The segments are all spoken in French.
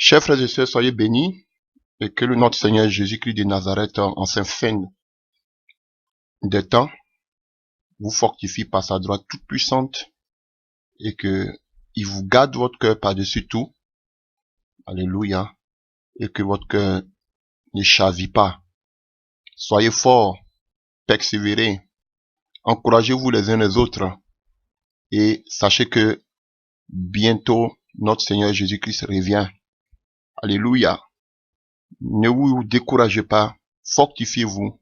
Chers frères et sœurs, soyez bénis et que le notre Seigneur Jésus-Christ de Nazareth, en cette fin des temps, vous fortifie par sa droite toute puissante et que il vous garde votre cœur par-dessus tout. Alléluia. Et que votre cœur ne chavire pas. Soyez forts, persévérez, encouragez-vous les uns les autres et sachez que bientôt notre Seigneur Jésus-Christ revient. Alléluia. Ne vous découragez pas, fortifiez-vous.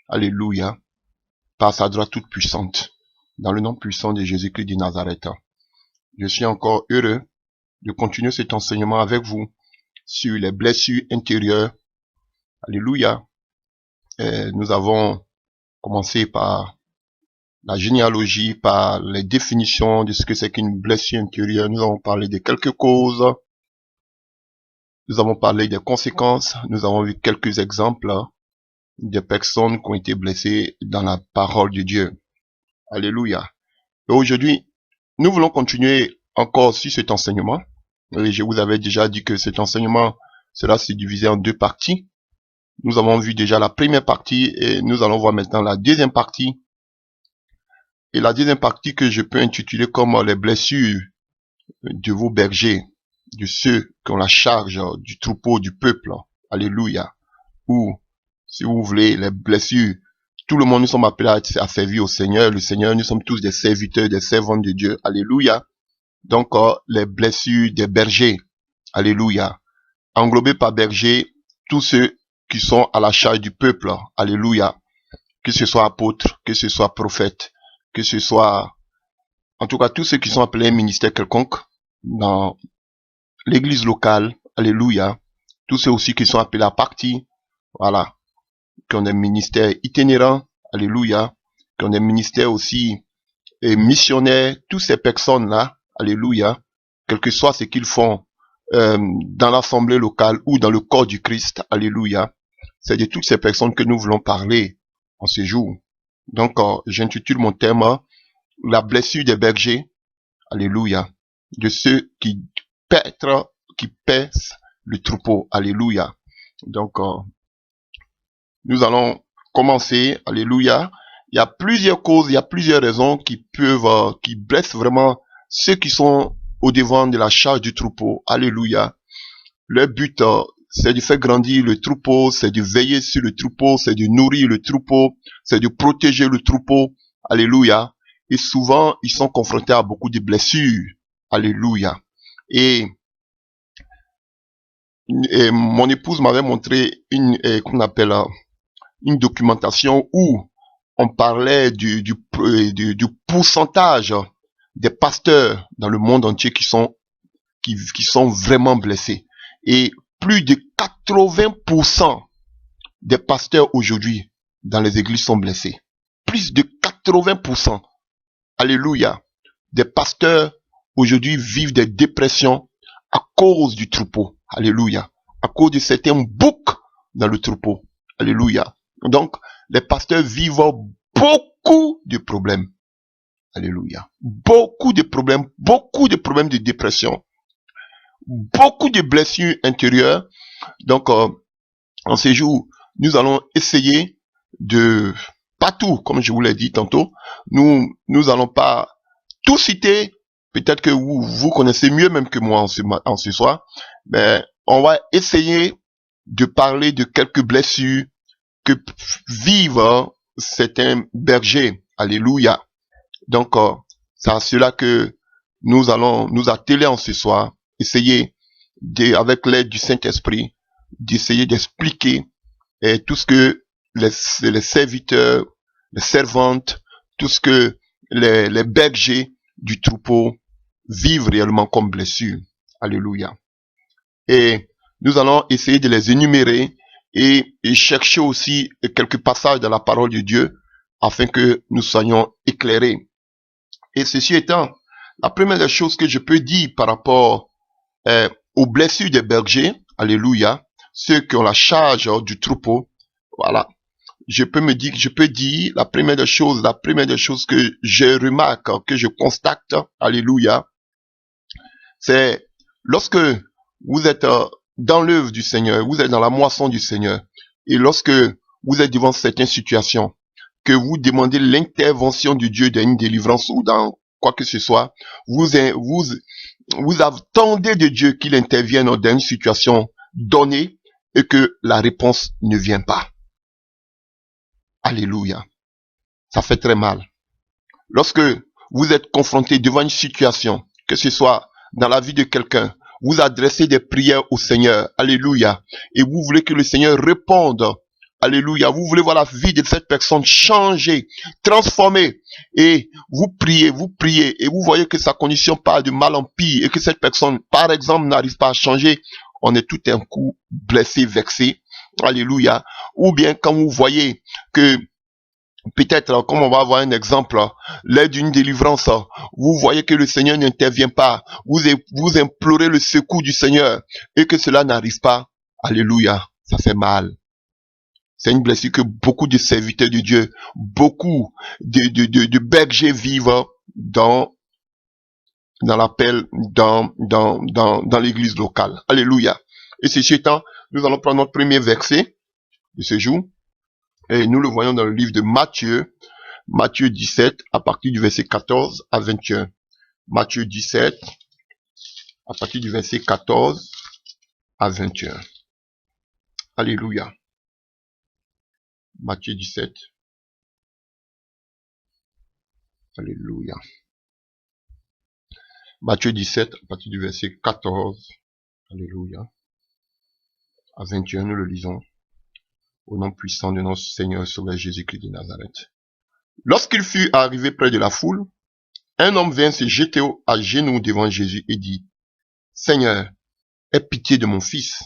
Alléluia. Par sa droite toute puissante. Dans le nom puissant de Jésus-Christ de Nazareth. Je suis encore heureux de continuer cet enseignement avec vous sur les blessures intérieures. Alléluia. Nous avons commencé par la généalogie, par les définitions de ce que c'est qu'une blessure intérieure. Nous avons parlé de quelques causes. Nous avons parlé des conséquences. Nous avons vu quelques exemples de personnes qui ont été blessées dans la parole de Dieu. Alléluia. Et aujourd'hui, nous voulons continuer encore sur cet enseignement. Et je vous avais déjà dit que cet enseignement sera divisé en deux parties. Nous avons vu déjà la première partie et nous allons voir maintenant la deuxième partie. Et la deuxième partie que je peux intituler comme les blessures de vos bergers, de ceux qui ont la charge du troupeau du peuple. Alléluia. Ou, si vous voulez, les blessures. Tout le monde, nous sommes appelés à servir au Seigneur. Le Seigneur, nous sommes tous des serviteurs, des servants de Dieu. Alléluia. Donc, les blessures des bergers. Alléluia. Englobés par berger, tous ceux qui sont à la charge du peuple. Alléluia. Que ce soit apôtre, que ce soit prophète, que ce soit, en tout cas, tous ceux qui sont appelés à un ministère quelconque dans l'église locale. Alléluia. Tous ceux aussi qui sont appelés à partir. Voilà. Qui ont des ministères itinérants. Alléluia. Qui ont des ministères aussi missionnaires. Toutes ces personnes-là. Alléluia. Quel que soit ce qu'ils font dans l'assemblée locale ou dans le corps du Christ. Alléluia. C'est de toutes ces personnes que nous voulons parler en ce jour. Donc, j'intitule mon thème la blessure des bergers. Alléluia. De ceux qui pèsent le troupeau. Alléluia. Donc, nous allons commencer. Alléluia. Il y a plusieurs causes, il y a plusieurs raisons qui blessent vraiment ceux qui sont au devant de la charge du troupeau. Alléluia. Le but, c'est de faire grandir le troupeau, c'est de veiller sur le troupeau, c'est de nourrir le troupeau, c'est de protéger le troupeau. Alléluia. Et souvent, ils sont confrontés à beaucoup de blessures. Alléluia. Et mon épouse m'avait montré qu'on appelle une documentation où on parlait du pourcentage des pasteurs dans le monde entier qui sont vraiment blessés. Et plus de 80% des pasteurs aujourd'hui dans les églises sont blessés. Plus de 80%. Alléluia. Des pasteurs aujourd'hui vivent des dépressions à cause du troupeau. Alléluia. À cause de certains boucs dans le troupeau. Alléluia. Donc, les pasteurs vivent beaucoup de problèmes. Alléluia. Beaucoup de problèmes de dépression. Beaucoup de blessures intérieures. Donc, en ces jours, nous allons essayer de, pas tout, comme je vous l'ai dit tantôt, nous allons pas tout citer. Peut-être que vous connaissez mieux même que moi en ce soir. Mais on va essayer de parler de quelques blessures que vivent certains bergers. Alléluia. Donc, c'est à cela que nous allons nous atteler en ce soir. Essayer, avec l'aide du Saint-Esprit, d'essayer d'expliquer tout ce que les serviteurs, les servantes, tout ce que les bergers du troupeau vivent réellement comme blessures. Alléluia. Et nous allons essayer de les énumérer et chercher aussi quelques passages dans la parole de Dieu afin que nous soyons éclairés. Et ceci étant, la première des choses que je peux dire par rapport aux blessures des bergers, alléluia, ceux qui ont la charge du troupeau, voilà, je peux dire la première des choses que je remarque, que je constate, alléluia, c'est lorsque vous êtes dans l'œuvre du Seigneur, vous êtes dans la moisson du Seigneur. Et lorsque vous êtes devant certaines situations, que vous demandez l'intervention de Dieu dans une délivrance ou dans quoi que ce soit, vous attendez de Dieu qu'il intervienne dans une situation donnée et que la réponse ne vient pas. Alléluia. Ça fait très mal. Lorsque vous êtes confronté devant une situation, que ce soit dans la vie de quelqu'un, vous adressez des prières au Seigneur. Alléluia. Et vous voulez que le Seigneur réponde. Alléluia. Vous voulez voir la vie de cette personne changer, transformer. Et vous priez. Et vous voyez que sa condition part de mal en pire et que cette personne, par exemple, n'arrive pas à changer. On est tout un coup blessé, vexé. Alléluia. Ou bien quand vous voyez que peut-être, comme on va avoir un exemple, l'aide d'une délivrance, vous voyez que le Seigneur n'intervient pas, vous implorez le secours du Seigneur et que cela n'arrive pas. Alléluia, ça fait mal. C'est une blessure que beaucoup de serviteurs de Dieu, beaucoup de bergers vivent dans l'appel, dans l'église locale. Alléluia. Et ceci étant, nous allons prendre notre premier verset de ce jour. Et nous le voyons dans le livre de Matthieu, Matthieu 17, à partir du verset 14 à 21. Matthieu 17, à partir du verset 14 à 21. Alléluia. Matthieu 17. Alléluia. Matthieu 17, à partir du verset 14. Alléluia. À 21, nous le lisons. Au nom puissant de notre Seigneur Sauveur Jésus-Christ de Nazareth. Lorsqu'il fut arrivé près de la foule, un homme vint se jeter à genoux devant Jésus et dit, « Seigneur, aie pitié de mon fils,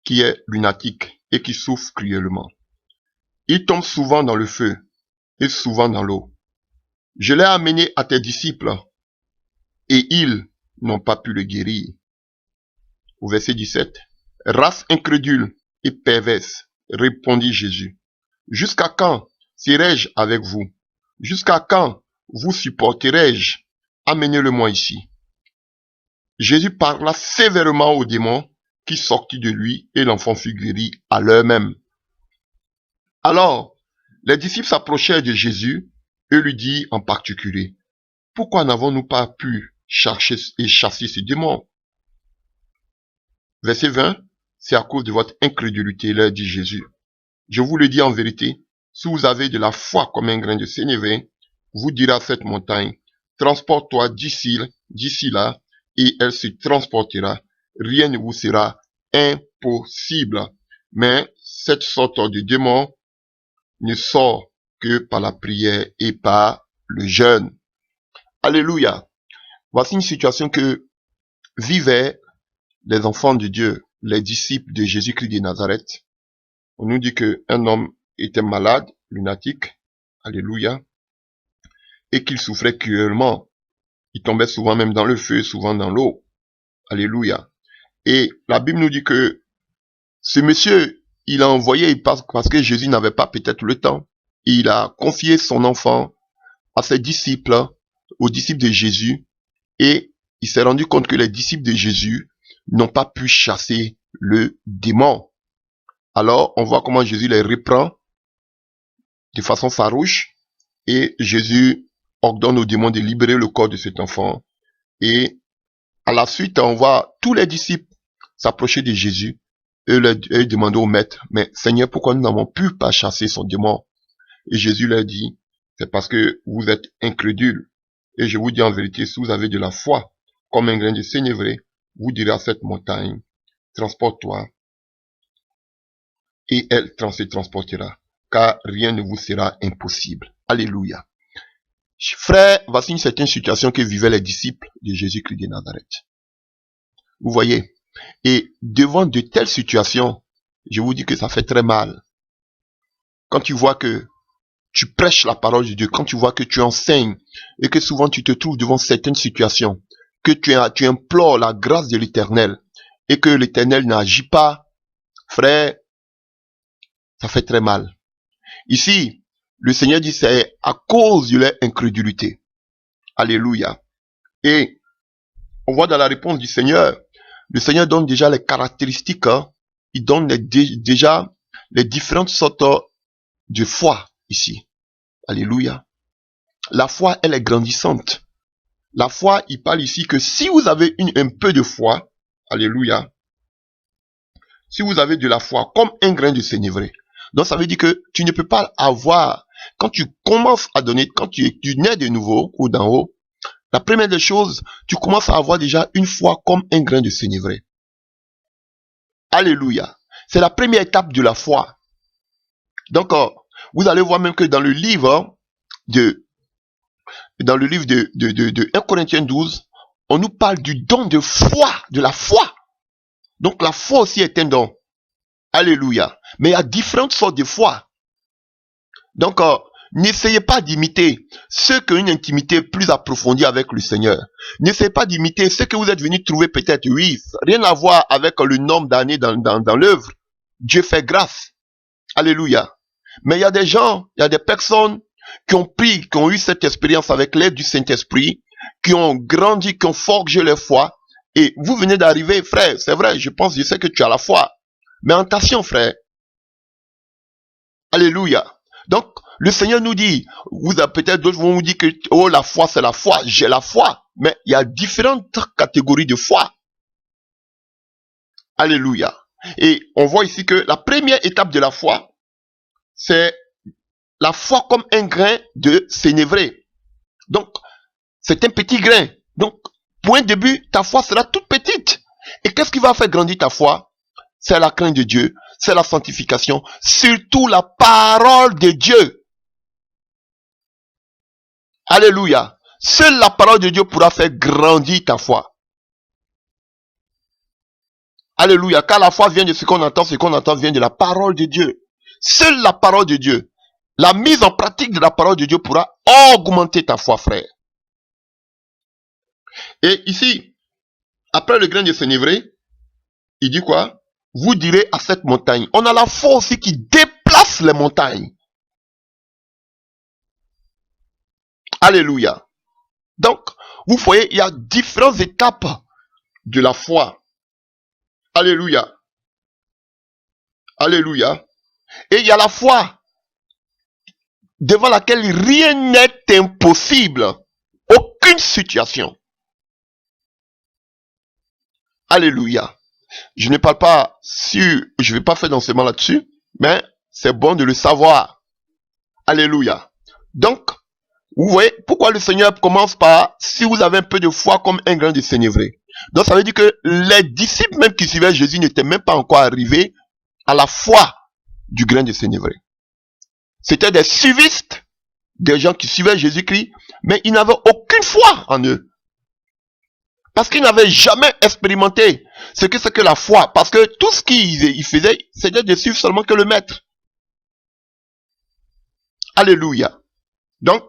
qui est lunatique et qui souffre cruellement. Il tombe souvent dans le feu et souvent dans l'eau. Je l'ai amené à tes disciples et ils n'ont pas pu le guérir. » Au verset 17, « Race incrédule et perverse, répondit Jésus. Jusqu'à quand serai-je avec vous? Jusqu'à quand vous supporterai-je? Amenez-le-moi ici. » Jésus parla sévèrement au démon qui sortit de lui et l'enfant fut guéri à l'heure même. Alors, les disciples s'approchèrent de Jésus et lui dirent en particulier, « Pourquoi n'avons-nous pas pu chasser ce démon? » Verset 20, « C'est à cause de votre incrédulité, leur dit Jésus. Je vous le dis en vérité, si vous avez de la foi comme un grain de sénévé, vous direz à cette montagne, transporte-toi d'ici là, et elle se transportera. Rien ne vous sera impossible. Mais cette sorte de démon ne sort que par la prière et par le jeûne. Alléluia. Voici une situation que vivaient les enfants de Dieu, les disciples de Jésus-Christ de Nazareth. On nous dit qu'un homme était malade, lunatique, alléluia, et qu'il souffrait cruellement. Il tombait souvent même dans le feu, souvent dans l'eau, alléluia. Et la Bible nous dit que ce monsieur, il a envoyé, parce que Jésus n'avait pas peut-être le temps, il a confié son enfant à ses disciples, aux disciples de Jésus, et il s'est rendu compte que les disciples de Jésus n'ont pas pu chasser le démon. Alors, on voit comment Jésus les reprend de façon farouche et Jésus ordonne au démon de libérer le corps de cet enfant. Et à la suite, on voit tous les disciples s'approcher de Jésus et lui demander au maître, « Mais Seigneur, pourquoi nous n'avons pu pas chasser son démon ?» Et Jésus leur dit, « C'est parce que vous êtes incrédules. Et je vous dis en vérité, si vous avez de la foi, comme un grain de sénévé, vous direz à cette montagne, transporte-toi, et elle se transportera, car rien ne vous sera impossible. » Alléluia. Frères, voici une certaine situation que vivaient les disciples de Jésus-Christ de Nazareth. Vous voyez, et devant de telles situations, je vous dis que ça fait très mal. Quand tu vois que tu prêches la parole de Dieu, quand tu vois que tu enseignes, et que souvent tu te trouves devant certaines situations, que tu implores la grâce de l'Éternel, et que l'Éternel n'agit pas, frère, ça fait très mal. Ici, le Seigneur dit c'est à cause de leur incrédulité. Alléluia. Et on voit dans la réponse du Seigneur, le Seigneur donne déjà les caractéristiques, hein. Il donne déjà les différentes sortes de foi ici. Alléluia. La foi, elle est grandissante. La foi, il parle ici que si vous avez un peu de foi, alléluia, si vous avez de la foi comme un grain de sénévré, donc ça veut dire que tu ne peux pas avoir, quand tu commences à donner, quand tu nais de nouveau ou d'en haut, la première des choses, tu commences à avoir déjà une foi comme un grain de sénévré. Alléluia. C'est la première étape de la foi. Donc, vous allez voir même que dans le livre de 1 Corinthiens 12, on nous parle du don de foi, de la foi. Donc la foi aussi est un don. Alléluia. Mais il y a différentes sortes de foi. Donc, n'essayez pas d'imiter ceux qui ont une intimité plus approfondie avec le Seigneur. N'essayez pas d'imiter ceux que vous êtes venus trouver peut-être, oui, rien à voir avec le nombre d'années dans l'œuvre. Dieu fait grâce. Alléluia. Mais il y a des gens, il y a des personnes qui ont eu cette expérience avec l'aide du Saint-Esprit, qui ont grandi, qui ont forgé leur foi. Et vous venez d'arriver, frère, c'est vrai, je sais que tu as la foi. Mais attention, frère. Alléluia. Donc, le Seigneur nous dit, peut-être d'autres vont vous dire que, oh, la foi, c'est la foi, j'ai la foi. Mais il y a différentes catégories de foi. Alléluia. Et on voit ici que la première étape de la foi, c'est la foi comme un grain de sénévré. Donc, c'est un petit grain. Donc, pour un début, ta foi sera toute petite. Et qu'est-ce qui va faire grandir ta foi? C'est la crainte de Dieu, c'est la sanctification, surtout la parole de Dieu. Alléluia. Seule la parole de Dieu pourra faire grandir ta foi. Alléluia. Car la foi vient de ce qu'on entend vient de la parole de Dieu. Seule la parole de Dieu. La mise en pratique de la parole de Dieu pourra augmenter ta foi, frère. Et ici, après le grain de sénévré, il dit quoi? Vous direz à cette montagne. On a la foi aussi qui déplace les montagnes. Alléluia. Donc, vous voyez, il y a différentes étapes de la foi. Alléluia. Alléluia. Et il y a la foi devant laquelle rien n'est impossible. Aucune situation. Alléluia. Je ne parle pas sur, je ne vais pas faire d'enseignement là-dessus, mais c'est bon de le savoir. Alléluia. Donc, vous voyez pourquoi le Seigneur commence par, si vous avez un peu de foi comme un grain de sénévré. Donc ça veut dire que les disciples même qui suivaient Jésus n'étaient même pas encore arrivés à la foi du grain de sénévré. C'était des suivistes, des gens qui suivaient Jésus-Christ, mais ils n'avaient aucune foi en eux. Parce qu'ils n'avaient jamais expérimenté ce que c'est que la foi. Parce que tout ce qu'ils faisaient, c'était de suivre seulement que le maître. Alléluia. Donc,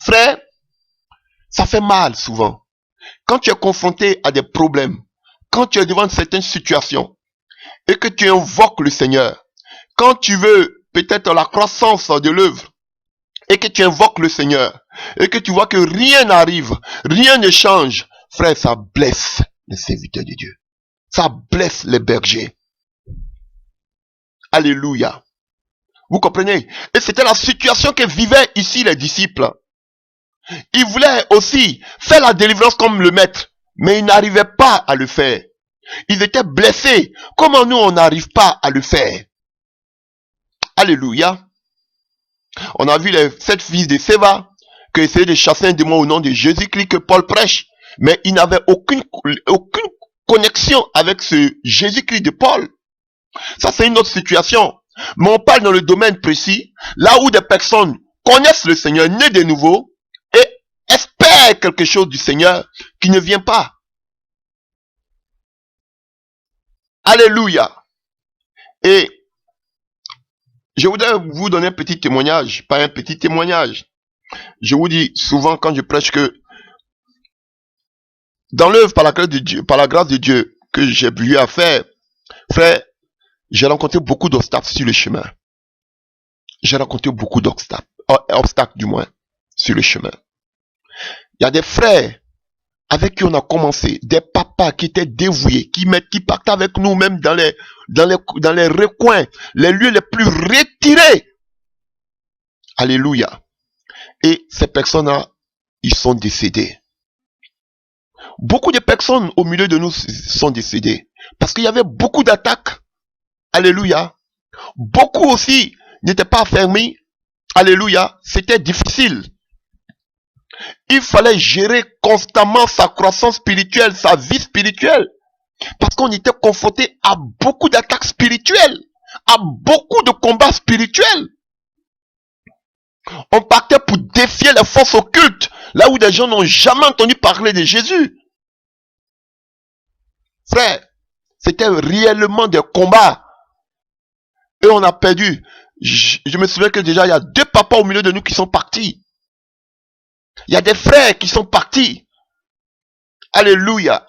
frère, ça fait mal souvent. Quand tu es confronté à des problèmes, quand tu es devant certaines situations, et que tu invoques le Seigneur, quand tu veux peut-être la croissance de l'œuvre, et que tu invoques le Seigneur, et que tu vois que rien n'arrive, rien ne change, frère, ça blesse les serviteurs de Dieu. Ça blesse les bergers. Alléluia. Vous comprenez? Et c'était la situation que vivaient ici les disciples. Ils voulaient aussi faire la délivrance comme le maître, mais ils n'arrivaient pas à le faire. Ils étaient blessés. Comment nous, on n'arrive pas à le faire? Alléluia. On a vu les 7 fils de Séva qui essayaient de chasser un démon au nom de Jésus-Christ que Paul prêche, mais ils n'avaient aucune connexion avec ce Jésus-Christ de Paul. Ça, c'est une autre situation. Mais on parle dans le domaine précis, là où des personnes connaissent le Seigneur, nés de nouveau, et espèrent quelque chose du Seigneur qui ne vient pas. Alléluia. Et je voudrais vous donner un petit témoignage, pas un petit témoignage. Je vous dis souvent quand je prêche que dans l'œuvre par la grâce de Dieu que j'ai eu à faire, frère, j'ai rencontré beaucoup d'obstacles sur le chemin. J'ai rencontré beaucoup d'obstacles, du moins, sur le chemin. Il y a des frères avec qui on a commencé, des papas qui étaient dévoués, qui partaient avec nous même dans les recoins, les lieux les plus retirés. Alléluia. Et ces personnes-là, ils sont décédés. Beaucoup de personnes au milieu de nous sont décédées. Parce qu'il y avait beaucoup d'attaques. Alléluia. Beaucoup aussi n'étaient pas affermis. Alléluia. C'était difficile. Il fallait gérer constamment sa croissance spirituelle, sa vie spirituelle. Parce qu'on était confronté à beaucoup d'attaques spirituelles. À beaucoup de combats spirituels. On partait pour défier les forces occultes. Là où des gens n'ont jamais entendu parler de Jésus. Frère, c'était réellement des combats. Et on a perdu. Je me souviens que déjà, il y a 2 papas au milieu de nous qui sont partis. Il y a des frères qui sont partis. Alléluia.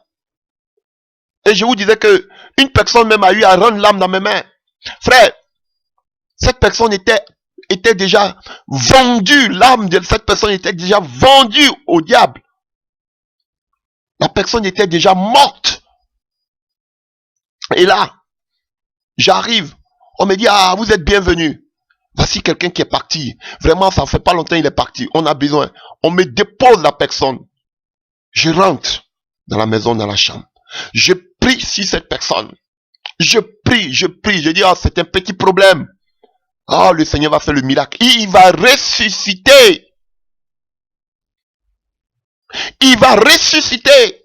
Et je vous disais que une personne même a eu à rendre l'âme dans mes mains. Frère, cette personne était déjà vendue. L'âme de cette personne était déjà vendue au diable. La personne était déjà morte. Et là, j'arrive. On me dit, ah, vous êtes bienvenus. Voici quelqu'un qui est parti. Vraiment, ça fait pas longtemps il est parti. On a besoin. On me dépose la personne. Je rentre dans la maison, dans la chambre. Je prie sur cette personne. Je prie. Je dis, ah, c'est un petit problème. Ah, le Seigneur va faire le miracle. Il va ressusciter. Il va ressusciter.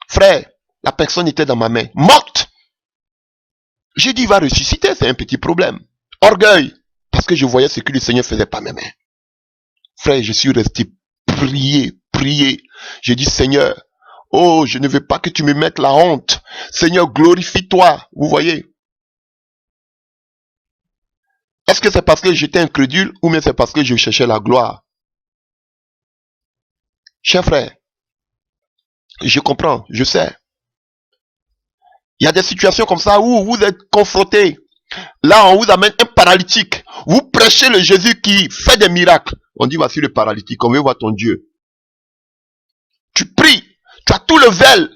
Frère, la personne était dans ma main, morte. J'ai dit, il va ressusciter, c'est un petit problème. Orgueil, parce que je voyais ce que le Seigneur faisait par mes mains. Frère, je suis resté prier. J'ai dit, Seigneur, oh, je ne veux pas que tu me mettes la honte. Seigneur, glorifie-toi. Vous voyez? Est-ce que c'est parce que j'étais incrédule ou bien c'est parce que je cherchais la gloire? Cher frère, je comprends, je sais. Il y a des situations comme ça où vous êtes confrontés. Là, on vous amène un paralytique. Vous prêchez le Jésus qui fait des miracles. On dit, voici le paralytique, on veut voir ton Dieu. Tu pries, tu as tout le vel.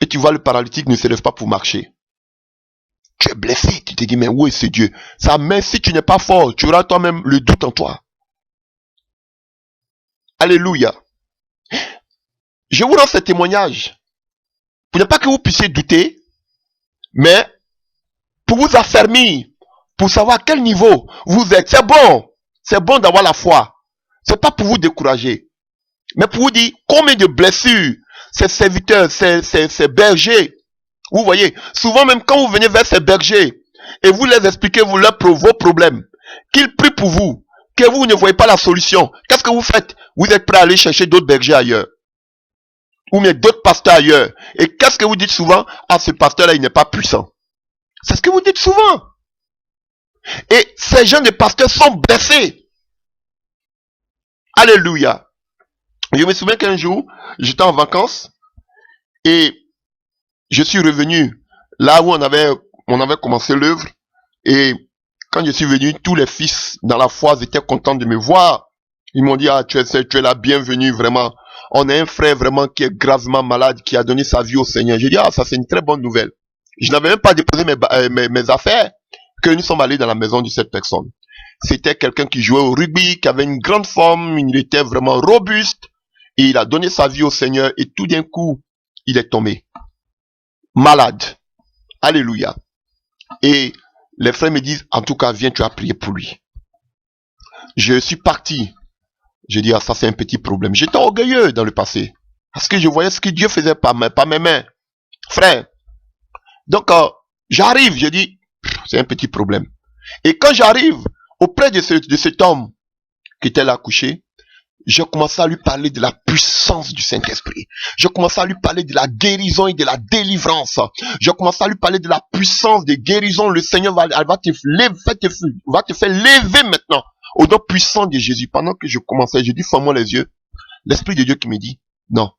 Et tu vois le paralytique ne se lève pas pour marcher. Tu es blessé, tu te dis, mais où est ce Dieu? Ça, même si tu n'es pas fort, tu auras toi-même le doute en toi. Alléluia. Je vous rends ce témoignage. Pour ne pas que vous puissiez douter, mais pour vous affermir, pour savoir à quel niveau vous êtes. C'est bon d'avoir la foi. C'est pas pour vous décourager, mais pour vous dire combien de blessures ces serviteurs, ces bergers, vous voyez, souvent même quand vous venez vers ces bergers et vous les expliquez vos problèmes, qu'ils prient pour vous, que vous ne voyez pas la solution, qu'est-ce que vous faites? Vous êtes prêt à aller chercher d'autres bergers ailleurs, ou bien d'autres pasteurs ailleurs. Et qu'est-ce que vous dites souvent? Ah, ce pasteur-là, il n'est pas puissant. C'est ce que vous dites souvent. Et ces jeunes de pasteurs sont blessés. Alléluia. Je me souviens qu'un jour, j'étais en vacances et je suis revenu là où on avait commencé l'œuvre. Et quand je suis venu, tous les fils dans la foi étaient contents de me voir. Ils m'ont dit, ah, tu es la bienvenue, vraiment. On a un frère vraiment qui est gravement malade, qui a donné sa vie au Seigneur. J'ai dit, ah, ça c'est une très bonne nouvelle. Je n'avais même pas déposé mes affaires que nous sommes allés dans la maison de cette personne. C'était quelqu'un qui jouait au rugby, qui avait une grande forme, il était vraiment robuste. Et il a donné sa vie au Seigneur et tout d'un coup, il est tombé malade. Alléluia. Et les frères me disent, en tout cas, viens, tu as prié pour lui. Je suis parti. J'ai dit, ah, ça c'est un petit problème. J'étais orgueilleux dans le passé. Parce que je voyais ce que Dieu faisait par mes mains. Frère. Donc, j'arrive, je dis, c'est un petit problème. Et quand j'arrive auprès de cet homme qui était là couché, je commençais à lui parler de la puissance du Saint-Esprit. Je commençais à lui parler de la guérison et de la délivrance. Je commençais à lui parler de la puissance de guérison. Le Seigneur va te faire lever maintenant au nom puissant de Jésus. Pendant que je commençais, je dis, ferme-moi les yeux. L'Esprit de Dieu qui me dit, non,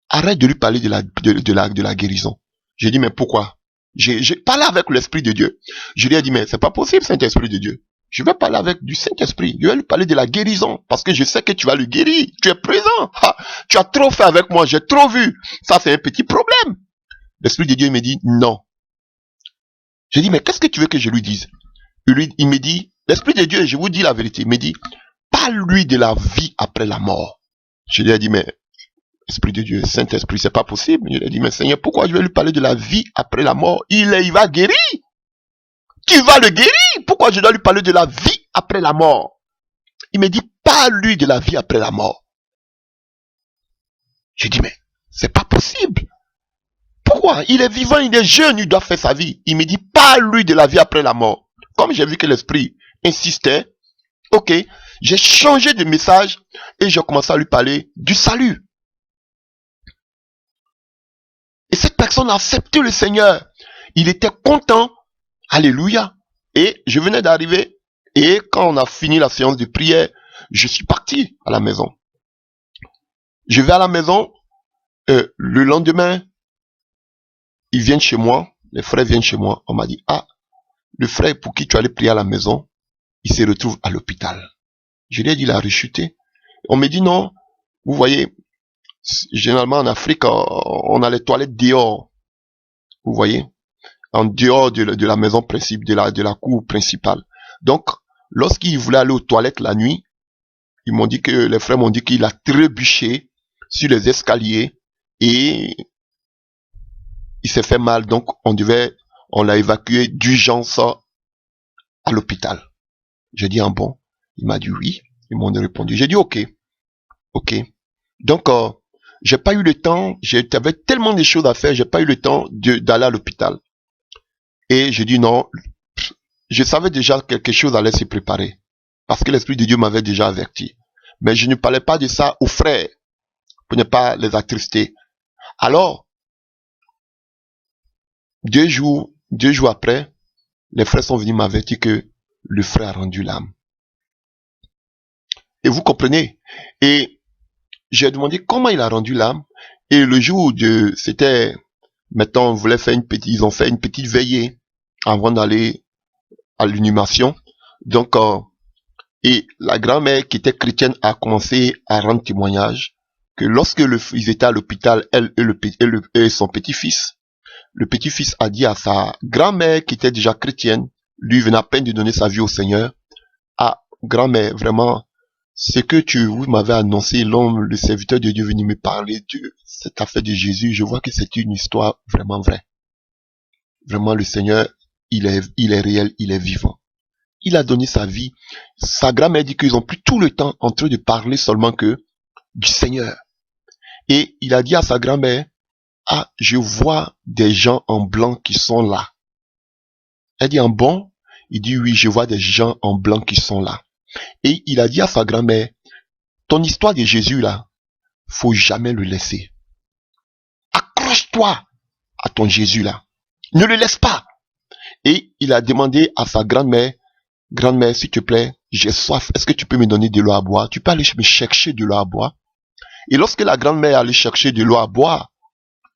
arrête de lui parler de la guérison. J'ai dit, mais pourquoi? J'ai parlé avec l'Esprit de Dieu. Je lui ai dit, mais c'est pas possible, Saint-Esprit de Dieu. Je vais parler avec du Saint-Esprit. Je vais lui parler de la guérison. Parce que je sais que tu vas le guérir. Tu es présent. Tu as trop fait avec moi. J'ai trop vu. Ça, c'est un petit problème. L'Esprit de Dieu me dit non. J'ai dit, mais qu'est-ce que tu veux que je lui dise? Il me dit, l'Esprit de Dieu, je vous dis la vérité, il me dit, parle-lui de la vie après la mort. Je lui ai dit, mais Esprit de Dieu, Saint-Esprit, c'est pas possible. Je lui ai dit, mais Seigneur, pourquoi je vais lui parler de la vie après la mort? Il va guérir. Tu vas le guérir. Pourquoi je dois lui parler de la vie après la mort? Il me dit, parle-lui de la vie après la mort. Je dis, mais c'est pas possible. Pourquoi? Il est vivant, il est jeune, il doit faire sa vie. Il me dit, parle-lui de la vie après la mort. Comme j'ai vu que l'Esprit insistait, ok, j'ai changé de message et j'ai commencé à lui parler du salut. Et cette personne a accepté le Seigneur. Il était content. Alléluia. Et je venais d'arriver. Et quand on a fini la séance de prière, je suis parti à la maison. Je vais à la maison. Le lendemain, ils viennent chez moi. Les frères viennent chez moi. On m'a dit, ah, le frère pour qui tu allais prier à la maison, il se retrouve à l'hôpital. Je lui ai dit, il a rechuté. On me dit, non, vous voyez, généralement en Afrique, on a les toilettes dehors. Vous voyez, en dehors de la maison principale, de la cour principale. Donc, lorsqu'il voulait aller aux toilettes la nuit, les frères m'ont dit qu'il a trébuché sur les escaliers et il s'est fait mal. Donc, on l'a évacué d'urgence à l'hôpital. J'ai dit, ah bon? Il m'a dit oui. Ils m'ont répondu. J'ai dit, ok. Donc, j'ai pas eu le temps, j'avais tellement de choses à faire, j'ai pas eu le temps d'aller à l'hôpital. Et j'ai dit non, je savais déjà que quelque chose allait se préparer. Parce que l'Esprit de Dieu m'avait déjà averti. Mais je ne parlais pas de ça aux frères, pour ne pas les attrister. Alors, 2 jours après, les frères sont venus m'avertir que le frère a rendu l'âme. Et vous comprenez? Et j'ai demandé comment il a rendu l'âme. Et le jour c'était, mettons, ils ont fait une petite veillée avant d'aller à l'inhumation. Donc, et la grand-mère qui était chrétienne a commencé à rendre témoignage que lorsque ils étaient à l'hôpital, elle et son petit-fils, le petit-fils a dit à sa grand-mère qui était déjà chrétienne, lui venait à peine de donner sa vie au Seigneur, ah, grand-mère, vraiment, ce que vous m'avez annoncé, le serviteur de Dieu venu me parler de cette affaire de Jésus, je vois que c'est une histoire vraiment vraie. Vraiment, le Seigneur, il est réel, il est vivant. Il a donné sa vie. Sa grand-mère dit qu'ils ont pris tout le temps en train de parler seulement que du Seigneur. Et il a dit à sa grand-mère, ah, je vois des gens en blanc qui sont là. Elle dit en bon? Il dit oui, je vois des gens en blanc qui sont là. Et il a dit à sa grand-mère, ton histoire de Jésus là, faut jamais le laisser. Accroche-toi à ton Jésus là. Ne le laisse pas. Et il a demandé à sa grand-mère, grand-mère, s'il te plaît, j'ai soif. Est-ce que tu peux me donner de l'eau à boire? Tu peux aller me chercher de l'eau à boire? Et lorsque la grand-mère allait chercher de l'eau à boire,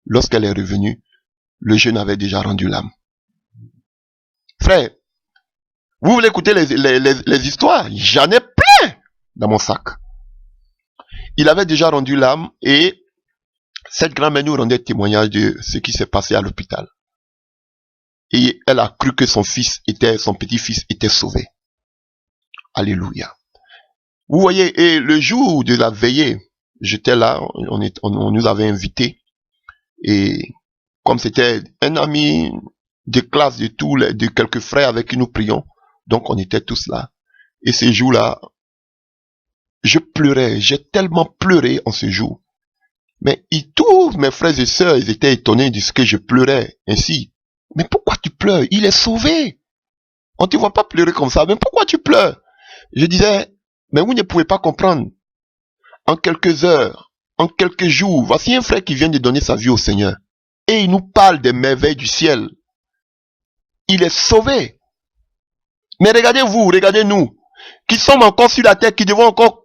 lorsqu'elle est revenue, le jeune avait déjà rendu l'âme. Frère, vous voulez écouter les histoires? J'en ai plein dans mon sac. Il avait déjà rendu l'âme et cette grand-mère nous rendait témoignage de ce qui s'est passé à l'hôpital. Et elle a cru que son petit-fils était sauvé. Alléluia. Vous voyez, et le jour de la veillée, j'étais là, on nous avait invités. Et comme c'était un ami de classe de quelques frères avec qui nous prions, donc on était tous là. Et ce jour-là, je pleurais, j'ai tellement pleuré en ce jour. Mais tous mes frères et sœurs, ils étaient étonnés de ce que je pleurais ainsi. Mais pourquoi tu pleures? Il est sauvé. On ne te voit pas pleurer comme ça, mais pourquoi tu pleures? Je disais, mais vous ne pouvez pas comprendre. En quelques heures, en quelques jours, voici un frère qui vient de donner sa vie au Seigneur. Et il nous parle des merveilles du ciel. Il est sauvé. Mais regardez-vous, regardez-nous, qui sommes encore sur la terre, qui devons encore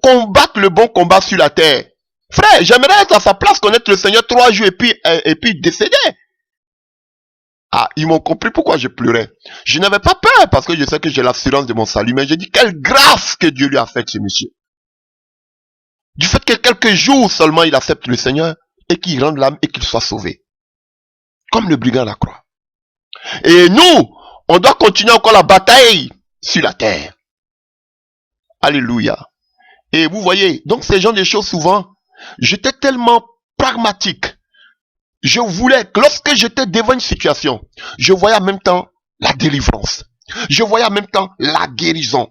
combattre le bon combat sur la terre. Frère, j'aimerais être à sa place, connaître le Seigneur 3 jours et puis décéder. Ah, ils m'ont compris pourquoi je pleurais. Je n'avais pas peur parce que je sais que j'ai l'assurance de mon salut. Mais j'ai dit, quelle grâce que Dieu lui a faite, ce monsieur. Du fait que quelques jours seulement il accepte le Seigneur et qu'il rende l'âme et qu'il soit sauvé. Comme le brigand à la croix. Et nous, on doit continuer encore la bataille sur la terre. Alléluia. Et vous voyez, donc ces gens de choses souvent, j'étais tellement pragmatique. Je voulais que lorsque j'étais devant une situation, je voyais en même temps la délivrance. Je voyais en même temps la guérison.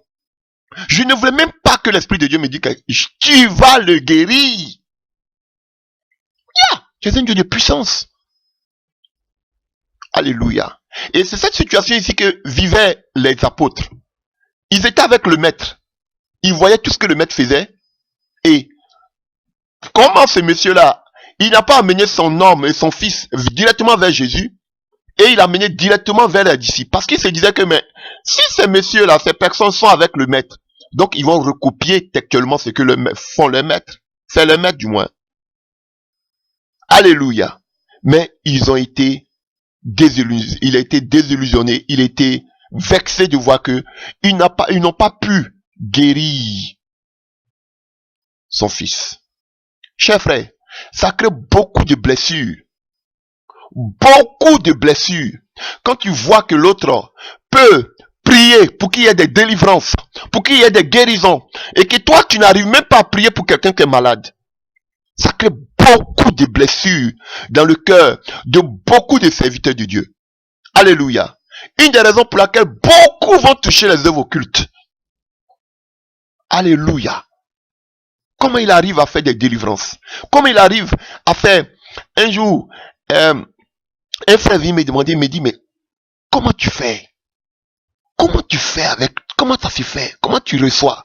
Je ne voulais même pas que l'Esprit de Dieu me dise que tu vas le guérir. Tu es un Dieu de puissance. Alléluia. Et c'est cette situation ici que vivaient les apôtres. Ils étaient avec le maître. Ils voyaient tout ce que le maître faisait. Et comment ce monsieur-là, il n'a pas amené son homme et son fils directement vers Jésus, et il a amené directement vers les disciples. Parce qu'il se disait que, mais, si ces messieurs-là, ces personnes sont avec le maître, donc ils vont recopier textuellement ce que font les maîtres. C'est le maître du moins. Alléluia. Mais ils ont été désillusionnés. Il a été désillusionné. Il a été vexé de voir que ils n'ont pas pu guérir son fils. Chers frères, ça crée beaucoup de blessures. Beaucoup de blessures. Quand tu vois que l'autre peut prier pour qu'il y ait des délivrances, pour qu'il y ait des guérisons, et que toi tu n'arrives même pas à prier pour quelqu'un qui est malade, ça crée beaucoup de blessures dans le cœur de beaucoup de serviteurs de Dieu. Alléluia. Une des raisons pour laquelle beaucoup vont toucher les œuvres occultes. Alléluia. Comment il arrive à faire des délivrances? Comment il arrive à faire... Un jour, un frère vient me demander, il me dit, mais comment tu fais? Comment tu fais avec... Comment ça se fait? Comment tu reçois?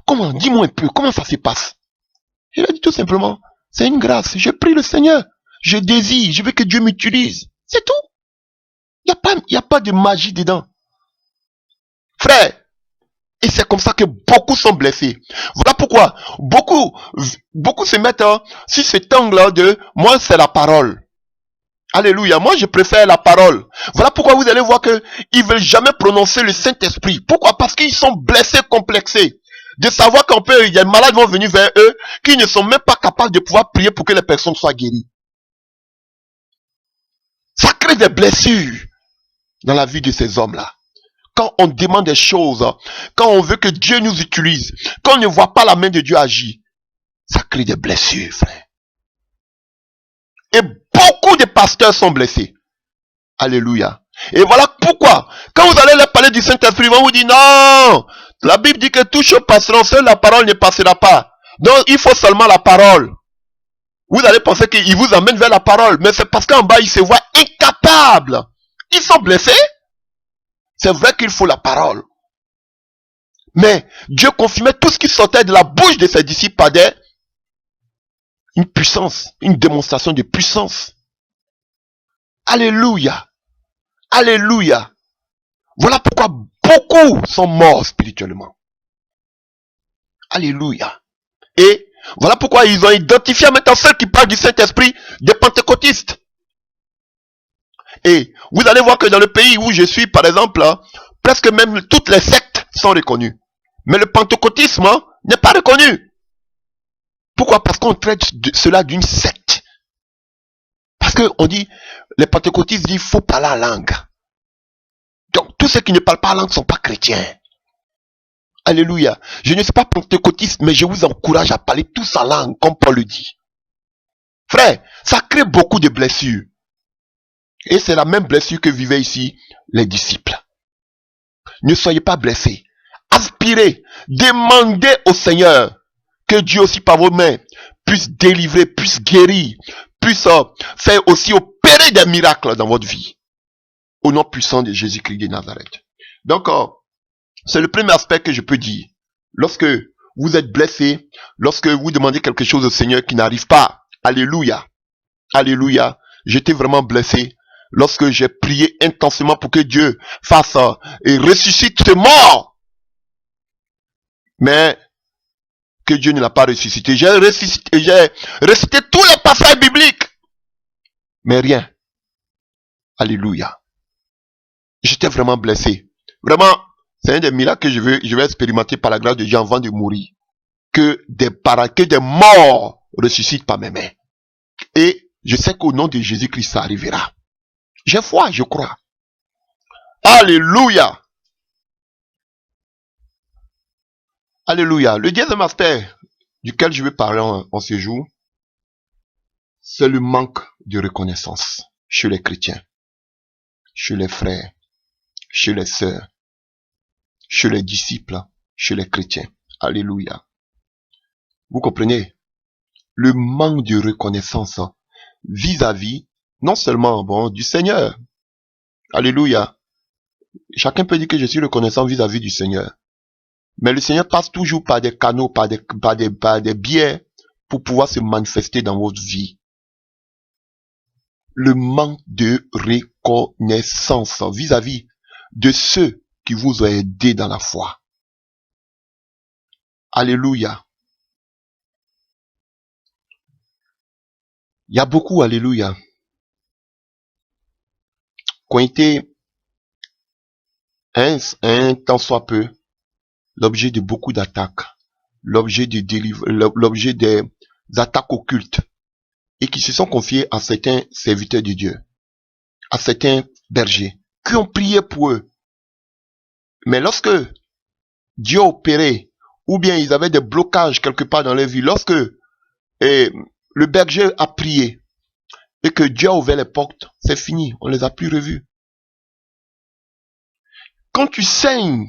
Comment? Dis-moi un peu, comment ça se passe? Il a dit tout simplement, c'est une grâce. Je prie le Seigneur. Je désire, je veux que Dieu m'utilise. C'est tout. Il n'y a pas de magie dedans. Frère, et c'est comme ça que beaucoup sont blessés. Voilà pourquoi beaucoup se mettent sur cet angle de moi c'est la parole. Alléluia, moi je préfère la parole. Voilà pourquoi vous allez voir que ils veulent jamais prononcer le Saint-Esprit. Pourquoi? Parce qu'ils sont blessés, complexés. De savoir qu'un peu il y a des malades vont venir vers eux qui ne sont même pas capables de pouvoir prier pour que les personnes soient guéries. Ça crée des blessures dans la vie de ces hommes-là. Quand on demande des choses, quand on veut que Dieu nous utilise, quand on ne voit pas la main de Dieu agir, ça crée des blessures, frère. Et beaucoup de pasteurs sont blessés. Alléluia. Et voilà pourquoi, quand vous allez leur parler du Saint-Esprit, ils vont vous dire, non, la Bible dit que toute chose passera, seule la parole ne passera pas. Donc, il faut seulement la parole. Vous allez penser qu'ils vous amènent vers la parole, mais c'est parce qu'en bas, ils se voient incapables. Ils sont blessés. C'est vrai qu'il faut la parole. Mais Dieu confirmait tout ce qui sortait de la bouche de ses disciples par une puissance, une démonstration de puissance. Alléluia. Alléluia. Voilà pourquoi beaucoup sont morts spirituellement. Alléluia. Et voilà pourquoi ils ont identifié maintenant ceux qui parlent du Saint-Esprit des pentecôtistes. Et vous allez voir que dans le pays où je suis, par exemple, presque même toutes les sectes sont reconnues. Mais le pentecôtisme n'est pas reconnu. Pourquoi? Parce qu'on traite cela d'une secte. Parce qu'on dit, les pentecôtistes disent, il faut parler en langue. Donc, tous ceux qui ne parlent pas en langue ne sont pas chrétiens. Alléluia. Je ne suis pas pentecôtiste, mais je vous encourage à parler tous en langue, comme Paul le dit. Frère, ça crée beaucoup de blessures. Et c'est la même blessure que vivaient ici les disciples. Ne soyez pas blessés. Aspirez, demandez au Seigneur que Dieu aussi par vos mains puisse délivrer, puisse guérir, puisse faire aussi opérer des miracles dans votre vie. Au nom puissant de Jésus-Christ de Nazareth. Donc, c'est le premier aspect que je peux dire. Lorsque vous êtes blessé, lorsque vous demandez quelque chose au Seigneur qui n'arrive pas, alléluia, alléluia, j'étais vraiment blessé. Lorsque j'ai prié intensément pour que Dieu fasse et ressuscite ce mort. Mais que Dieu ne l'a pas ressuscité. J'ai récité tous les passages bibliques. Mais rien. Alléluia. j'étais vraiment blessé. Vraiment, c'est un des miracles que je vais expérimenter par la grâce de Dieu avant de mourir. Que des morts ressuscitent par mes mains. Et je sais qu'au nom de Jésus-Christ, ça arrivera. J'ai foi, je crois. Alléluia. Alléluia. Le deuxième aspect duquel je vais parler en ce jour, c'est le manque de reconnaissance chez les chrétiens, chez les frères, chez les sœurs, chez les disciples, chez les chrétiens. Alléluia. Vous comprenez? Le manque de reconnaissance vis-à-vis, non seulement du Seigneur. Alléluia. Chacun peut dire que je suis reconnaissant vis-à-vis du Seigneur. Mais le Seigneur passe toujours par des canaux, par des biais pour pouvoir se manifester dans votre vie. Le manque de reconnaissance vis-à-vis de ceux qui vous ont aidé dans la foi. Alléluia. Il y a beaucoup, alléluia, qui ont été, un temps soit peu, l'objet de beaucoup d'attaques, l'objet des attaques occultes, et qui se sont confiés à certains serviteurs de Dieu, à certains bergers, qui ont prié pour eux. Mais lorsque Dieu opérait, ou bien ils avaient des blocages quelque part dans leur vie, lorsque le berger a prié, et que Dieu a ouvert les portes, c'est fini, on les a plus revus. Quand tu saignes,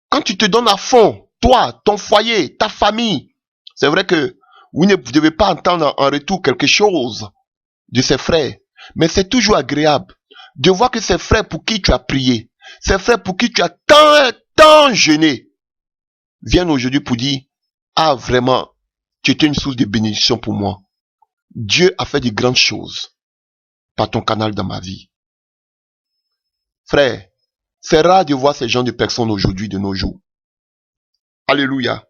quand tu te donnes à fond, toi, ton foyer, ta famille, c'est vrai que vous ne devez pas entendre en retour quelque chose de ses frères, mais c'est toujours agréable de voir que ces frères pour qui tu as prié, ces frères pour qui tu as tant jeûné, viennent aujourd'hui pour dire, ah vraiment, tu étais une source de bénédiction pour moi. Dieu a fait de grandes choses par ton canal dans ma vie. Frère, c'est rare de voir ces gens de personnes aujourd'hui de nos jours. Alléluia.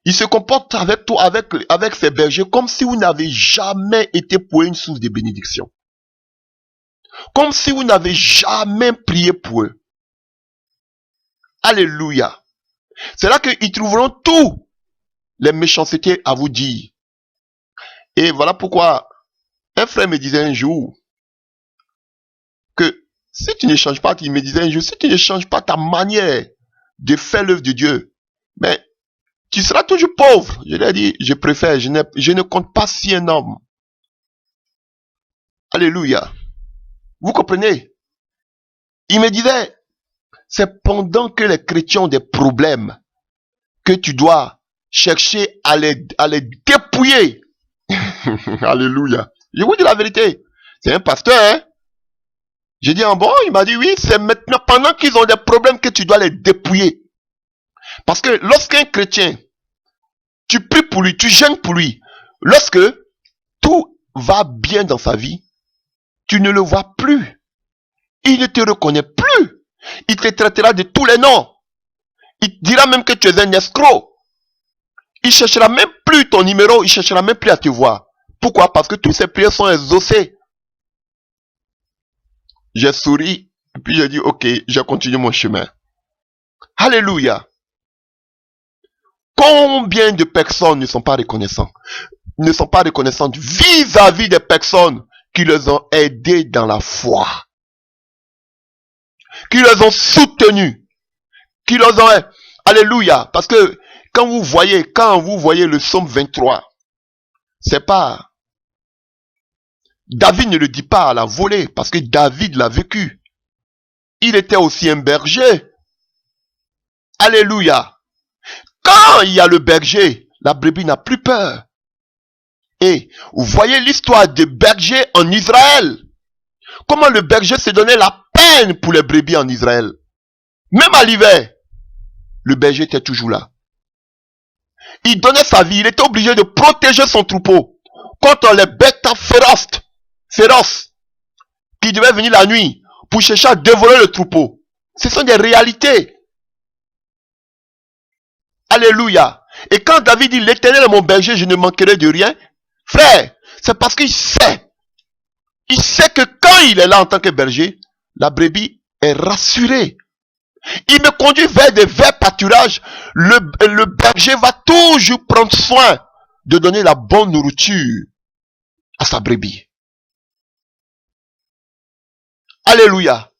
Ils se comportent avec toi, avec ces bergers, comme si vous n'avez jamais été pour eux une source de bénédiction. Comme si vous n'avez jamais prié pour eux. Alléluia. C'est là qu'ils trouveront tous les méchancetés à vous dire. Et voilà pourquoi un frère me disait un jour que si tu ne changes pas, il me disait un jour, si tu ne changes pas ta manière de faire l'œuvre de Dieu, mais tu seras toujours pauvre. Je lui ai dit, je préfère, je ne compte pas si un homme. Alléluia. Vous comprenez? Il me disait, c'est pendant que les chrétiens ont des problèmes que tu dois chercher à les dépouiller. Alléluia. Je vous dis la vérité. C'est un pasteur, hein? J'ai dit, bon, il m'a dit, oui, c'est maintenant pendant qu'ils ont des problèmes que tu dois les dépouiller. Parce que lorsqu'un chrétien, tu pries pour lui, tu gênes pour lui, lorsque tout va bien dans sa vie, tu ne le vois plus. Il ne te reconnaît plus. Il te traitera de tous les noms. Il te dira même que tu es un escroc. Il cherchera même plus ton numéro, il cherchera même plus à te voir. Pourquoi? Parce que toutes ses prières sont exaucées. J'ai souri, et puis j'ai dit, ok, j'ai continué mon chemin. Alléluia. Combien de personnes ne sont pas reconnaissantes vis-à-vis des personnes qui les ont aidés dans la foi, qui les ont soutenus, qui les ont... Alléluia. Parce que quand vous voyez le psaume 23, c'est pas... David ne le dit pas à la volée, parce que David l'a vécu. Il était aussi un berger. Alléluia. Quand il y a le berger, la brebis n'a plus peur. Et vous voyez l'histoire des bergers en Israël. Comment le berger se donnait la peine pour les brebis en Israël. Même à l'hiver, le berger était toujours là. Il donnait sa vie, il était obligé de protéger son troupeau contre les bêtes féroces qui devaient venir la nuit pour chercher à dévorer le troupeau. Ce sont des réalités. Alléluia. Et quand David dit, l'Éternel est mon berger, je ne manquerai de rien. Frère, c'est parce qu'il sait. Il sait que quand il est là en tant que berger, la brebis est rassuré. Il me conduit vers des verts pâturages. Le berger va toujours prendre soin de donner la bonne nourriture à sa brebis. Alléluia.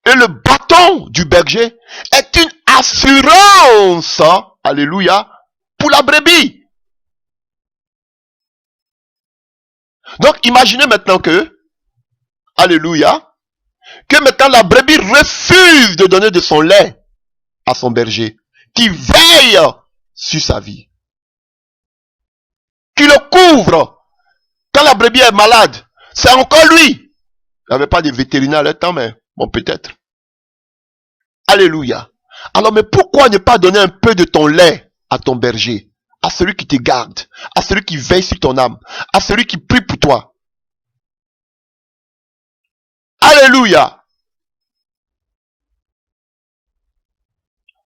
Et le bâton du berger est une assurance, alléluia, pour la brebis. Donc imaginez maintenant que, alléluia, que maintenant la brebis refuse de donner de son lait à son berger, qui veille sur sa vie, qui le couvre. Quand la brebis est malade, c'est encore lui. Il n'y avait pas de vétérinaire à le temps, mais bon, peut-être. Alléluia. Alors, mais pourquoi ne pas donner un peu de ton lait à ton berger, à celui qui te garde, à celui qui veille sur ton âme, à celui qui prie pour toi? Alléluia.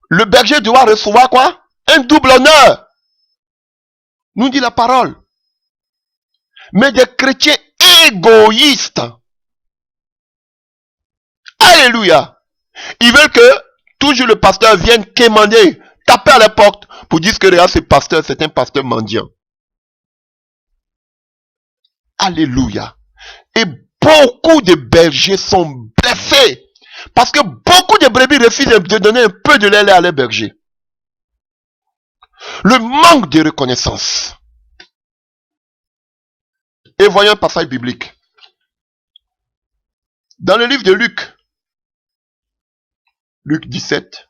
Le berger doit recevoir quoi? Un double honneur, nous dit la parole. Mais des chrétiens égoïstes, alléluia, ils veulent que toujours le pasteur vienne quémander, taper à la porte pour dire que regarde, ce pasteur, c'est un pasteur mendiant. Alléluia. Et beaucoup de bergers sont blessés parce que beaucoup de brebis refusent de donner un peu de lait à leurs bergers. Le manque de reconnaissance. Et voyons un passage biblique. Dans le livre de Luc, Luc 17,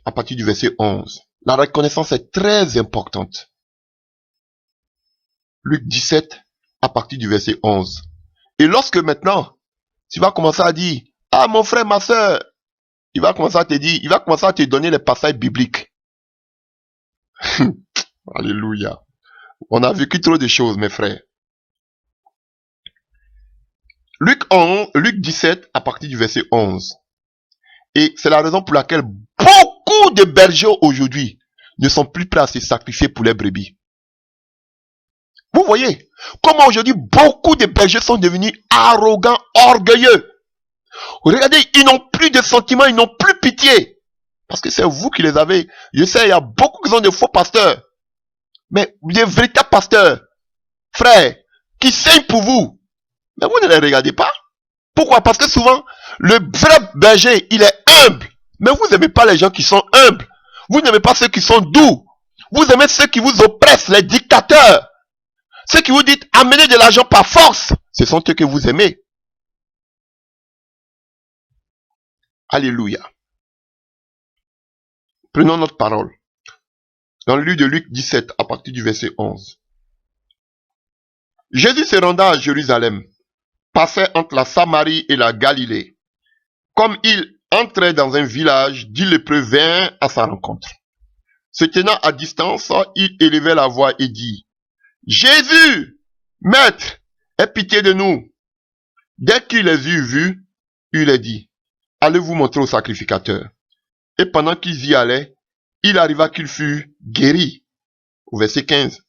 à partir du verset 11. La reconnaissance est très importante. Luc 17, à partir du verset 11. Et lorsque maintenant, tu vas commencer à dire, ah mon frère, ma soeur, il va commencer à te dire, il va commencer à te donner les passages bibliques. Alléluia. On a vécu trop de choses, mes frères. Luc 17, à partir du verset 11. Et c'est la raison pour laquelle beaucoup de bergers aujourd'hui ne sont plus prêts à se sacrifier pour les brebis. Vous voyez comment aujourd'hui beaucoup de bergers sont devenus arrogants, orgueilleux. Regardez, ils n'ont plus de sentiments, ils n'ont plus pitié. Parce que c'est vous qui les avez. Je sais, il y a beaucoup qui sont de faux pasteurs. Mais des véritables pasteurs, frères, qui saignent pour vous. Mais vous ne les regardez pas. Pourquoi? Parce que souvent, le vrai berger, il est humble. Mais vous n'aimez pas les gens qui sont humbles. Vous n'aimez pas ceux qui sont doux. Vous aimez ceux qui vous oppressent, les dictateurs. Ceux qui vous disent amenez de l'argent par force. Ce sont ceux que vous aimez. Alléluia. Prenons notre parole. Dans le livre de Luc 17, à partir du verset 11. Jésus se renda à Jérusalem, passait entre la Samarie et la Galilée. Comme il entrait dans un village, 10 lépreux vinrent à sa rencontre. Se tenant à distance, il élevait la voix et dit, Jésus, Maître, aie pitié de nous. Dès qu'il les eut vus, il les dit, allez vous montrer au sacrificateur. Et pendant qu'ils y allaient, il arriva qu'il fut guéri. Au verset 15.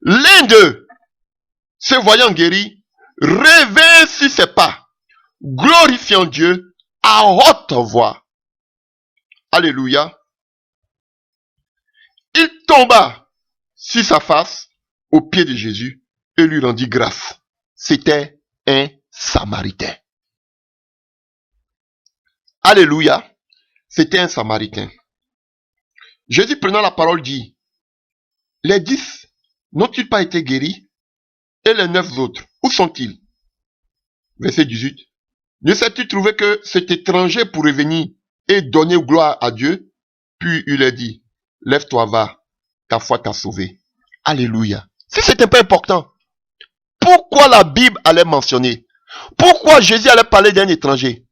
L'un d'eux, se voyant guéri, revint sur ses pas, glorifiant Dieu à haute voix. Alléluia. Il tomba sur sa face aux pieds de Jésus et lui rendit grâce. C'était un Samaritain. Alléluia. C'était un Samaritain. Jésus prenant la parole dit, les 10 n'ont-ils pas été guéris? Et les 9 autres, où sont-ils? Verset 18. Ne s'est-il trouvé que cet étranger pour revenir et donner gloire à Dieu? Puis il a dit, lève-toi, va, ta foi t'a sauvé. Alléluia. Si c'était pas important, pourquoi la Bible allait mentionner? Pourquoi Jésus allait parler d'un étranger?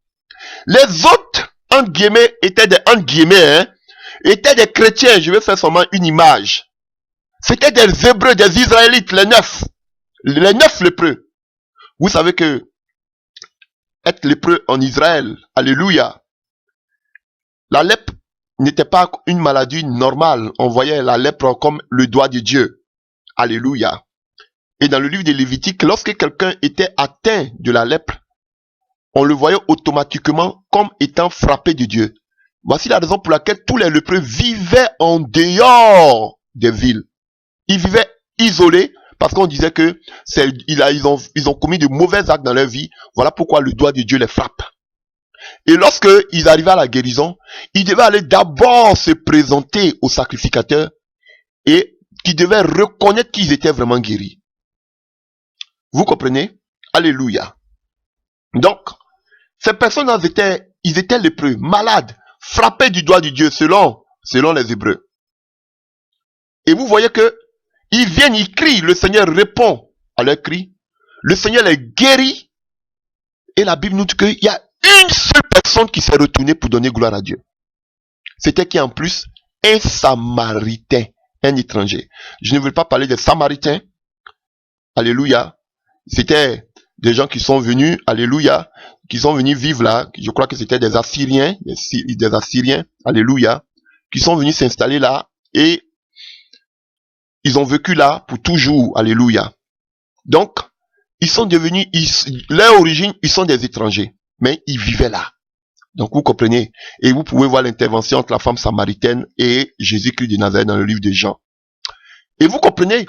Les autres, entre guillemets, étaient des chrétiens. Je vais faire seulement une image. C'était des Hébreux, des Israélites, les 9 lépreux. Vous savez que être lépreux en Israël, alléluia, la lèpre n'était pas une maladie normale. On voyait la lèpre comme le doigt de Dieu. Alléluia. et dans le livre de Lévitique, lorsque quelqu'un était atteint de la lèpre, on le voyait automatiquement comme étant frappé de Dieu. Voici la raison pour laquelle tous les lépreux vivaient en dehors des villes. Ils vivaient isolés parce qu'on disait que ils ont commis de mauvais actes dans leur vie. Voilà pourquoi le doigt de Dieu les frappe. Et lorsque ils arrivaient à la guérison, ils devaient aller d'abord se présenter au sacrificateur et qui devaient reconnaître qu'ils étaient vraiment guéris. Vous comprenez? Alléluia. Donc, ces personnes ils étaient lépreux, malades, frappés du doigt de Dieu selon les Hébreux. Et vous voyez que ils viennent, ils crient, le Seigneur répond à leurs cris, le Seigneur les guérit, et la Bible nous dit qu'il y a une seule personne qui s'est retournée pour donner gloire à Dieu. C'était qui en plus? Un Samaritain, un étranger. Je ne veux pas parler des Samaritains. Alléluia. C'était des gens qui sont venus, alléluia, qui sont venus vivre là. Je crois que c'était des Assyriens, des Assyriens, alléluia, qui sont venus s'installer là et ils ont vécu là pour toujours, alléluia. Donc, ils sont devenus, leur origine, ils sont des étrangers, mais ils vivaient là. Donc, vous comprenez. Et vous pouvez voir l'intervention entre la femme samaritaine et Jésus-Christ de Nazareth dans le livre de Jean. Et vous comprenez.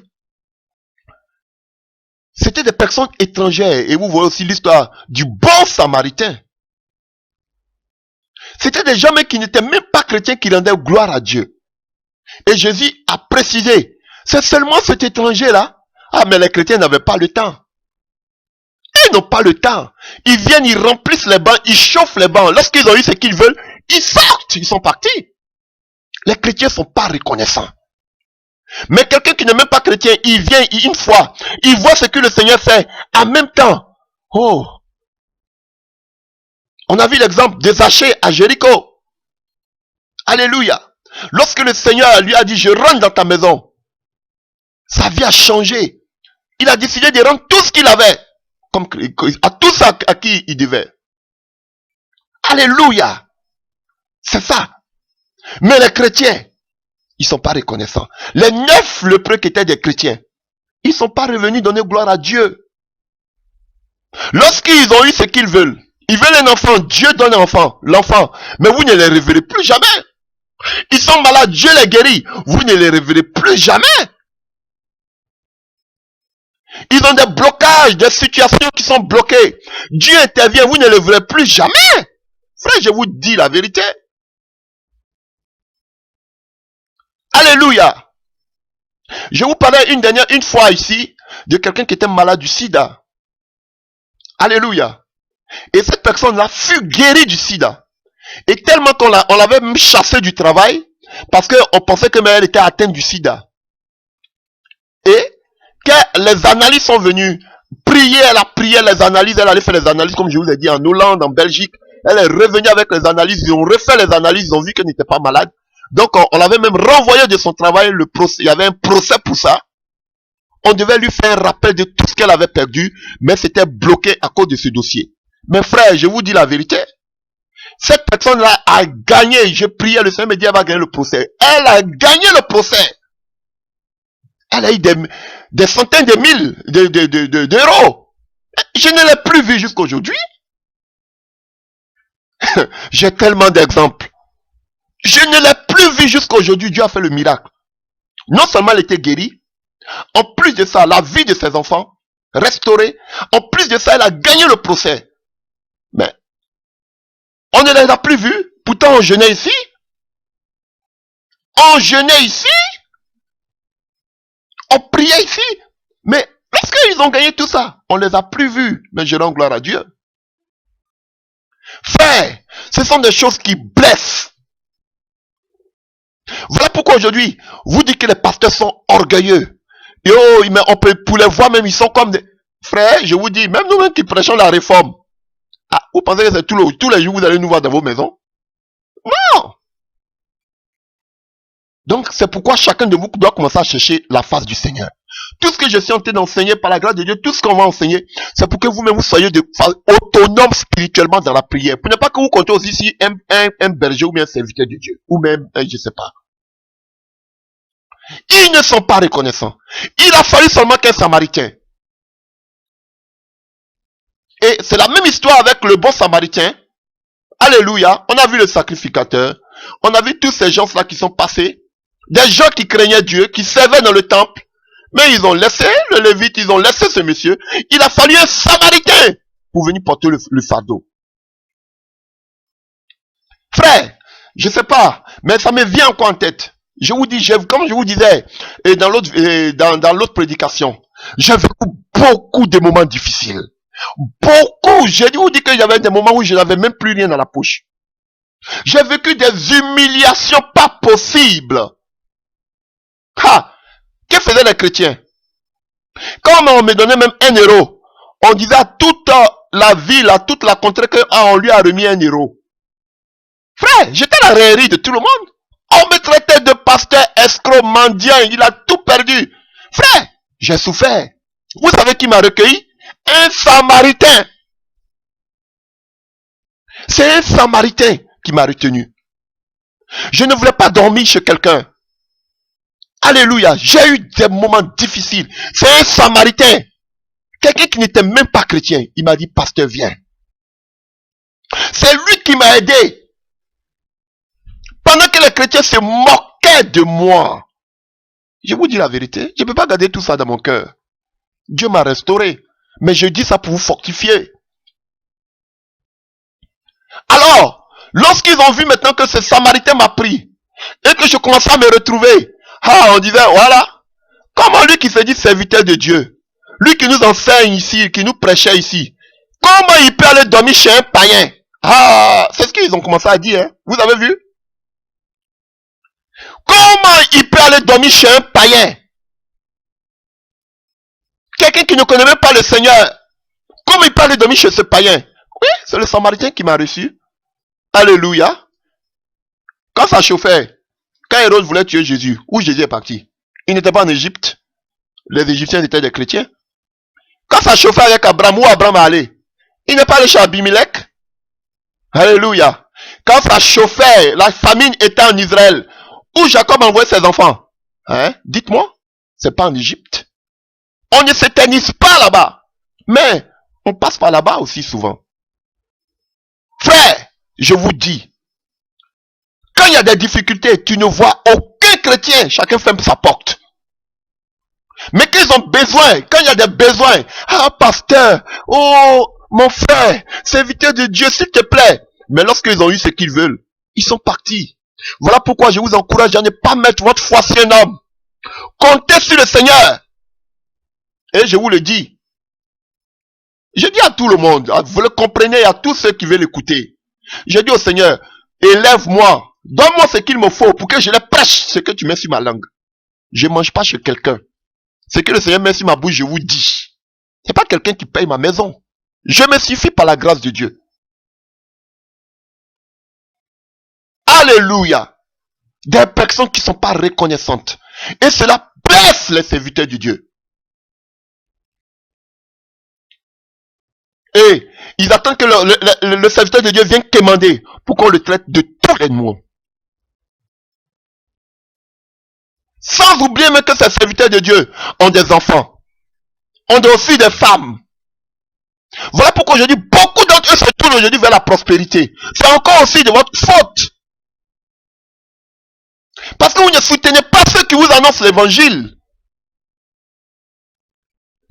C'était des personnes étrangères. Et vous voyez aussi l'histoire du bon Samaritain. C'était des gens qui n'étaient même pas chrétiens qui rendaient gloire à Dieu. Et Jésus a précisé, c'est seulement cet étranger-là. Ah, mais les chrétiens n'avaient pas le temps. Ils n'ont pas le temps. Ils viennent, ils remplissent les bancs, ils chauffent les bancs. Lorsqu'ils ont eu ce qu'ils veulent, ils sortent, ils sont partis. Les chrétiens ne sont pas reconnaissants. Mais quelqu'un qui n'est même pas chrétien, il vient une fois, il voit ce que le Seigneur fait. En même temps, oh, on a vu l'exemple de Zachée à Jéricho. Alléluia. Lorsque le Seigneur lui a dit, je rentre dans ta maison, sa vie a changé. Il a décidé de rendre tout ce qu'il avait, comme à tous à qui il devait. Alléluia. C'est ça. Mais les chrétiens, ils sont pas reconnaissants. Les 9 lépreux qui étaient des chrétiens, ils sont pas revenus donner gloire à Dieu. Lorsqu'ils ont eu ce qu'ils veulent, ils veulent un enfant, Dieu donne un enfant, l'enfant, mais vous ne les reverrez plus jamais. Ils sont malades, Dieu les guérit, vous ne les reverrez plus jamais. Ils ont des blocages, des situations qui sont bloquées. Dieu intervient, vous ne les verrez plus jamais. Frère, je vous dis la vérité. Alléluia. Je vous parlais une fois ici de quelqu'un qui était malade du sida. Alléluia. Et cette personne-là fut guérie du sida. Et tellement qu'on l'avait même chassée du travail parce qu'on pensait qu'elle était atteinte du sida. Et que les analyses sont venues, elle a prié les analyses, elle allait faire les analyses comme je vous ai dit en Hollande, en Belgique. Elle est revenue avec les analyses, ils ont refait les analyses, ils ont vu qu'elle n'était pas malade. Donc on l'avait même renvoyé de son travail, il y avait un procès pour ça. On devait lui faire un rappel de tout ce qu'elle avait perdu, mais c'était bloqué à cause de ce dossier. Mais frère, je vous dis la vérité, cette personne-là a gagné, j'ai prié, le Seigneur me dit elle va gagner le procès. Elle a gagné le procès. Elle a eu des centaines de mille d'euros. Je ne l'ai plus vu jusqu'à aujourd'hui. J'ai tellement d'exemples. Je ne l'ai plus vu jusqu'à aujourd'hui. Dieu a fait le miracle. Non seulement elle était guérie, en plus de ça, la vie de ses enfants restaurée. En plus de ça, elle a gagné le procès. Mais on ne les a plus vus. Pourtant, on jeûnait ici. On jeûnait ici. On priait ici. Mais est-ce qu'ils ont gagné tout ça? On ne les a plus vus. Mais je rends gloire à Dieu. Frère, ce sont des choses qui blessent. Voilà pourquoi aujourd'hui, vous dites que les pasteurs sont orgueilleux. Et oh, mais on peut, pour les voir même, ils sont comme des... Frère, je vous dis, même nous-mêmes qui prêchons la réforme. Ah, vous pensez que c'est tous les jours vous allez nous voir dans vos maisons? Non! Donc, c'est pourquoi chacun de vous doit commencer à chercher la face du Seigneur. Tout ce que je suis en train d'enseigner par la grâce de Dieu, tout ce qu'on va enseigner, c'est pour que vous-même vous soyez autonomes spirituellement dans la prière. Pour ne pas que vous comptez aussi ici un berger ou bien un serviteur de Dieu. Ou même, je ne sais pas. Ils ne sont pas reconnaissants. Il a fallu seulement qu'un Samaritain Et c'est la même histoire avec le bon samaritain. Alléluia. On a vu le sacrificateur. On a vu tous ces gens-là qui sont passés. Des gens qui craignaient Dieu, qui servaient dans le temple. Mais ils ont laissé le lévite, ils ont laissé ce monsieur. Il a fallu un samaritain pour venir porter le fardeau. Frère, je sais pas, mais ça me vient encore en tête. Je vous dis, comme je vous disais, et dans l'autre prédication, j'ai vécu beaucoup de moments difficiles. Beaucoup. J'ai dû vous dire qu'il y avait des moments où je n'avais même plus rien dans la poche. J'ai vécu des humiliations pas possibles. Ha! Que faisaient les chrétiens? Quand on me donnait même 1 euro, on disait à toute la ville, à toute la contrée qu'on lui a remis 1 euro. Frère, j'étais la raillerie de tout le monde. On me traitait de pasteur, escroc, mendiant, il a tout perdu. Frère, j'ai souffert. Vous savez qui m'a recueilli? Un samaritain. C'est un samaritain qui m'a retenu. Je ne voulais pas dormir chez quelqu'un. Alléluia, j'ai eu des moments difficiles. C'est un samaritain. Quelqu'un qui n'était même pas chrétien. Il m'a dit, pasteur, viens. C'est lui qui m'a aidé. Pendant que les chrétiens se moquaient de moi. Je vous dis la vérité, je ne peux pas garder tout ça dans mon cœur. Dieu m'a restauré. Mais je dis ça pour vous fortifier. Alors, lorsqu'ils ont vu maintenant que ce samaritain m'a pris, et que je commençais à me retrouver, on disait, voilà, comment lui qui se dit serviteur de Dieu, lui qui nous enseigne ici, qui nous prêchait ici, comment il peut aller dormir chez un païen? C'est ce qu'ils ont commencé à dire, hein? Vous avez vu? Comment il peut aller dormir chez un païen? Quelqu'un qui ne connaît même pas le Seigneur. Comment il peut aller dormir chez ce païen? Oui, c'est le samaritain qui m'a reçu. Alléluia. Quand ça chauffait, quand Hérode voulait tuer Jésus, où Jésus est parti? Il n'était pas en Égypte. Les Égyptiens étaient des chrétiens. Quand ça chauffait avec Abraham, où Abraham est allé? Il n'est pas allé chez Abimelech. Alléluia. Quand ça chauffait, la famine était en Israël, où Jacob envoyait ses enfants. Dites-moi, c'est pas en Égypte. On ne s'éternise pas là-bas. Mais on passe par là-bas aussi souvent. Frère, je vous dis, quand il y a des difficultés, tu ne vois aucun chrétien, chacun ferme sa porte. Mais qu'ils ont besoin, quand il y a des besoins, pasteur, oh, mon frère, serviteur de Dieu, s'il te plaît. Mais lorsqu'ils ont eu ce qu'ils veulent, ils sont partis. Voilà pourquoi je vous encourage à ne pas mettre votre foi sur un homme. Comptez sur le Seigneur. Et je vous le dis. Je dis à tout le monde, vous le comprenez, à tous ceux qui veulent l'écouter. Je dis au Seigneur, élève-moi, donne-moi ce qu'il me faut pour que je le prêche, ce que tu mets sur ma langue. Je ne mange pas chez quelqu'un. Ce que le Seigneur met sur ma bouche, je vous dis. C'est pas quelqu'un qui paye ma maison. Je me suffis par la grâce de Dieu. Alléluia. Des personnes qui ne sont pas reconnaissantes. Et cela blesse les serviteurs de Dieu. Et ils attendent que le serviteur de Dieu vienne quémander pour qu'on le traite de tous les mots. Sans oublier même que ces serviteurs de Dieu ont des enfants, ont aussi des femmes. Voilà pourquoi je dis beaucoup d'entre eux se tournent aujourd'hui vers la prospérité. C'est encore aussi de votre faute. Parce que vous ne soutenez pas ceux qui vous annoncent l'évangile.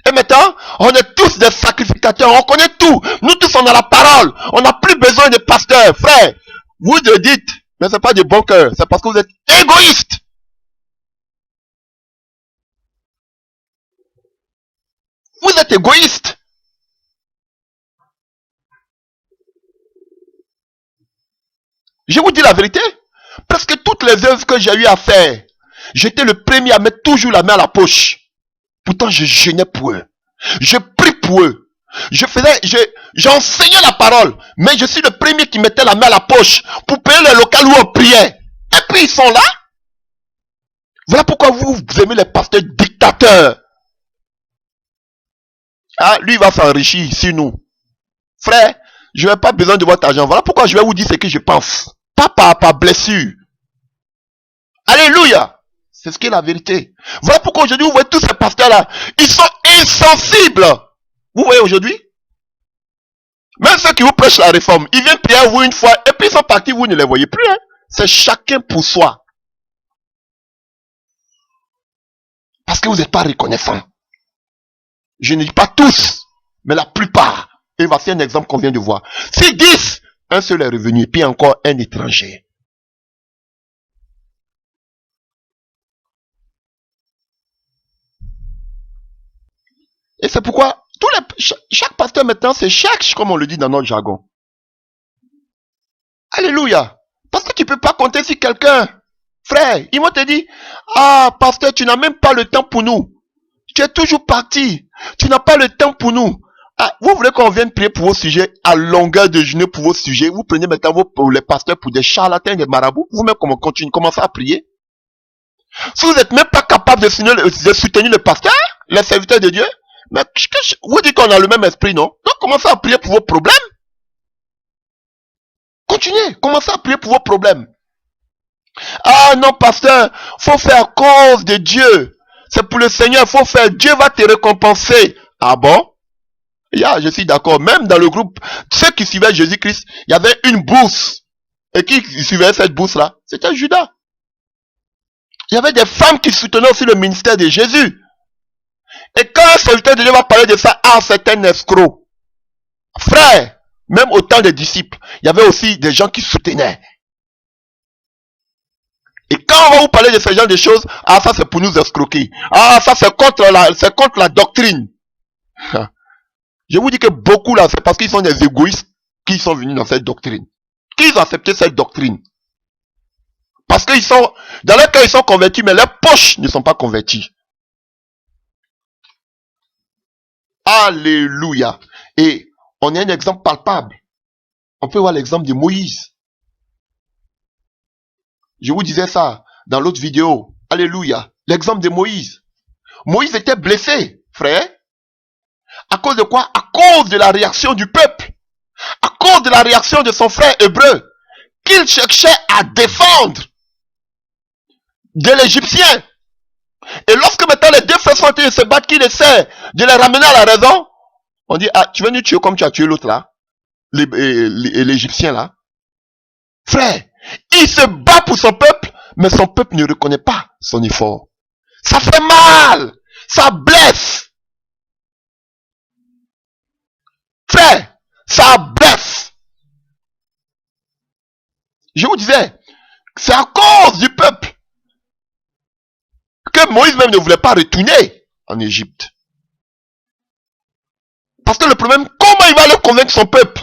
Et maintenant, on est tous des sacrificateurs, on connaît tout. Nous tous on a la parole. On n'a plus besoin de pasteurs. Frère, vous le dites, mais ce n'est pas de bon cœur. C'est parce que vous êtes égoïste. Vous êtes égoïste. Je vous dis la vérité. Presque toutes les œuvres que j'ai eu à faire, j'étais le premier à mettre toujours la main à la poche. Pourtant, je jeûnais pour eux. Je prie pour eux. J'enseignais la parole. Mais je suis le premier qui mettait la main à la poche pour payer le local où on priait. Et puis ils sont là. Voilà pourquoi vous aimez les pasteurs dictateurs. Lui il va s'enrichir sur nous. Frère, je n'ai pas besoin de votre argent. Voilà pourquoi je vais vous dire ce que je pense. Pas par blessure. Alléluia. C'est ce qui est la vérité. Voilà pourquoi aujourd'hui, vous voyez tous ces pasteurs-là, ils sont insensibles. Vous voyez aujourd'hui, Même ceux qui vous prêchent la réforme, ils viennent prier à vous une fois, et puis ils sont partis, vous ne les voyez plus. Hein. C'est chacun pour soi. Parce que vous n'êtes pas reconnaissant. Je ne dis pas tous, mais la plupart. Et voici un exemple qu'on vient de voir. Si 10, un seul est revenu, et puis encore un étranger. Et c'est pourquoi chaque pasteur maintenant, c'est cherche, comme on le dit dans notre jargon. Alléluia. Parce que tu ne peux pas compter sur quelqu'un. Frère, ils vont te dire, ah, pasteur, tu n'as même pas le temps pour nous. Tu es toujours parti. Tu n'as pas le temps pour nous. Ah, vous voulez qu'on vienne prier pour vos sujets à longueur de journée pour vos sujets. Vous prenez maintenant les pasteurs pour des charlatans, des marabouts. Vous-même, commencez à prier. Si vous n'êtes même pas capable de soutenir le pasteur, les serviteurs de Dieu, mais vous dites qu'on a le même esprit, non? Donc commencez à prier pour vos problèmes. Continuez, commencez à prier pour vos problèmes. Ah non, pasteur, faut faire à cause de Dieu. C'est pour le Seigneur, faut faire. Dieu va te récompenser. Ah bon? Je suis d'accord. Même dans le groupe, ceux qui suivaient Jésus-Christ, il y avait une bourse. Et qui suivait cette bourse-là? C'était Judas. Il y avait des femmes qui soutenaient aussi le ministère de Jésus. Et quand un serviteur de Dieu va parler de ça, ah, c'est un escroc. Frère, même au temps des disciples, il y avait aussi des gens qui soutenaient. Et quand on va vous parler de ce genre de choses, ah, ça c'est pour nous escroquer. Ah, ça c'est contre la doctrine. Je vous dis que beaucoup là, c'est parce qu'ils sont des égoïstes qui sont venus dans cette doctrine. Qu'ils ont accepté cette doctrine. Parce qu'ils sont, dans leur cas, ils sont convertis, mais leurs poches ne sont pas converties. Alléluia. Et on a un exemple palpable. On peut voir l'exemple de Moïse. Je vous disais ça dans l'autre vidéo. Alléluia. L'exemple de Moïse. Moïse était blessé, frère. À cause de quoi? À cause de la réaction du peuple. À cause de la réaction de son frère hébreu. Qu'il cherchait à défendre de l'Égyptien. Et lorsque maintenant les deux frères sont en train de se battre, qu'il essaie de les ramener à la raison, on dit, ah, tu veux nous tuer comme tu as tué l'autre là, l'Égyptien là. Frère, il se bat pour son peuple, mais son peuple ne reconnaît pas son effort. Ça fait mal, ça blesse. Frère, ça blesse. Je vous disais, c'est à cause du peuple que Moïse même ne voulait pas retourner en Égypte. Parce que le problème, comment il va le convaincre son peuple?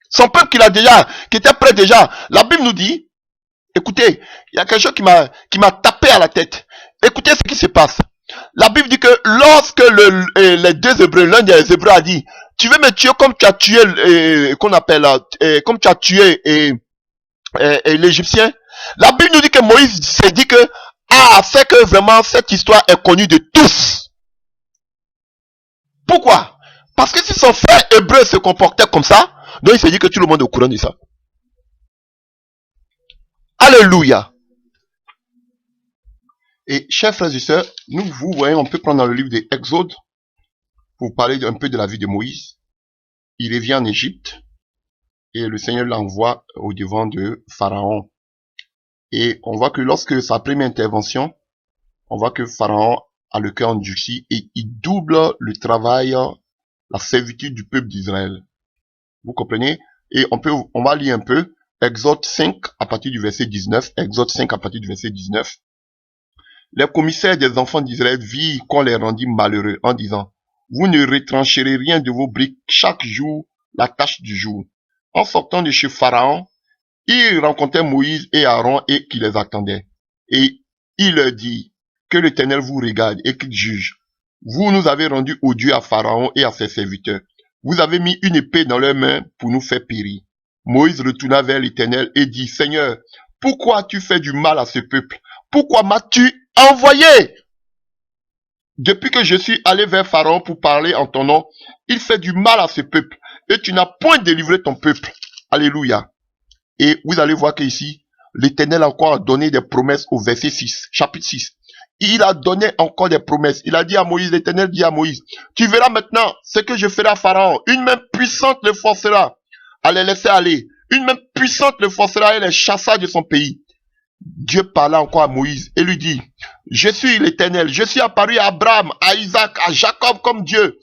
Son peuple qui était prêt déjà. La Bible nous dit, écoutez, il y a quelque chose qui m'a tapé à la tête. Écoutez ce qui se passe. La Bible dit que lorsque les deux Hébreux, l'un des Hébreux a dit, tu veux me tuer comme tu as tué, comme tu as tué l'Égyptien. La Bible nous dit que Moïse s'est dit que, ah, c'est que vraiment cette histoire est connue de tous. Pourquoi? Parce que si son frère hébreu se comportait comme ça, donc il s'est dit que tout le monde est au courant de ça. Alléluia. Et chers frères et sœurs, vous voyez, on peut prendre dans le livre des Exodes pour parler un peu de la vie de Moïse. Il revient en Égypte et le Seigneur l'envoie au devant de Pharaon. Et on voit que lorsque sa première intervention, on voit que Pharaon a le cœur endurci et il double le travail, la servitude du peuple d'Israël. Vous comprenez? Et on va lire un peu Exode 5 à partir du verset 19. Exode 5 à partir du verset 19. Les commissaires des enfants d'Israël virent qu'on les rendit malheureux en disant, vous ne retrancherez rien de vos briques chaque jour, la tâche du jour. En sortant de chez Pharaon, ils rencontraient Moïse et Aaron et qui les attendaient. Et il leur dit, que l'Éternel vous regarde et qu'il juge. Vous nous avez rendus odieux à Pharaon et à ses serviteurs. Vous avez mis une épée dans leurs mains pour nous faire périr. Moïse retourna vers l'Éternel et dit, Seigneur, pourquoi as-tu fait du mal à ce peuple? Pourquoi m'as-tu envoyé? Depuis que je suis allé vers Pharaon pour parler en ton nom, il fait du mal à ce peuple et tu n'as point délivré ton peuple. Alléluia. Et vous allez voir qu'ici, l'Éternel a encore donné des promesses au verset 6, chapitre 6. il a donné encore des promesses. Il a dit à Moïse, l'Éternel dit à Moïse, tu verras maintenant ce que je ferai à Pharaon. Une main puissante le forcera à les laisser aller. Une main puissante le forcera et les chassera de son pays. Dieu parla encore à Moïse et lui dit, je suis l'Éternel, je suis apparu à Abraham, à Isaac, à Jacob comme Dieu.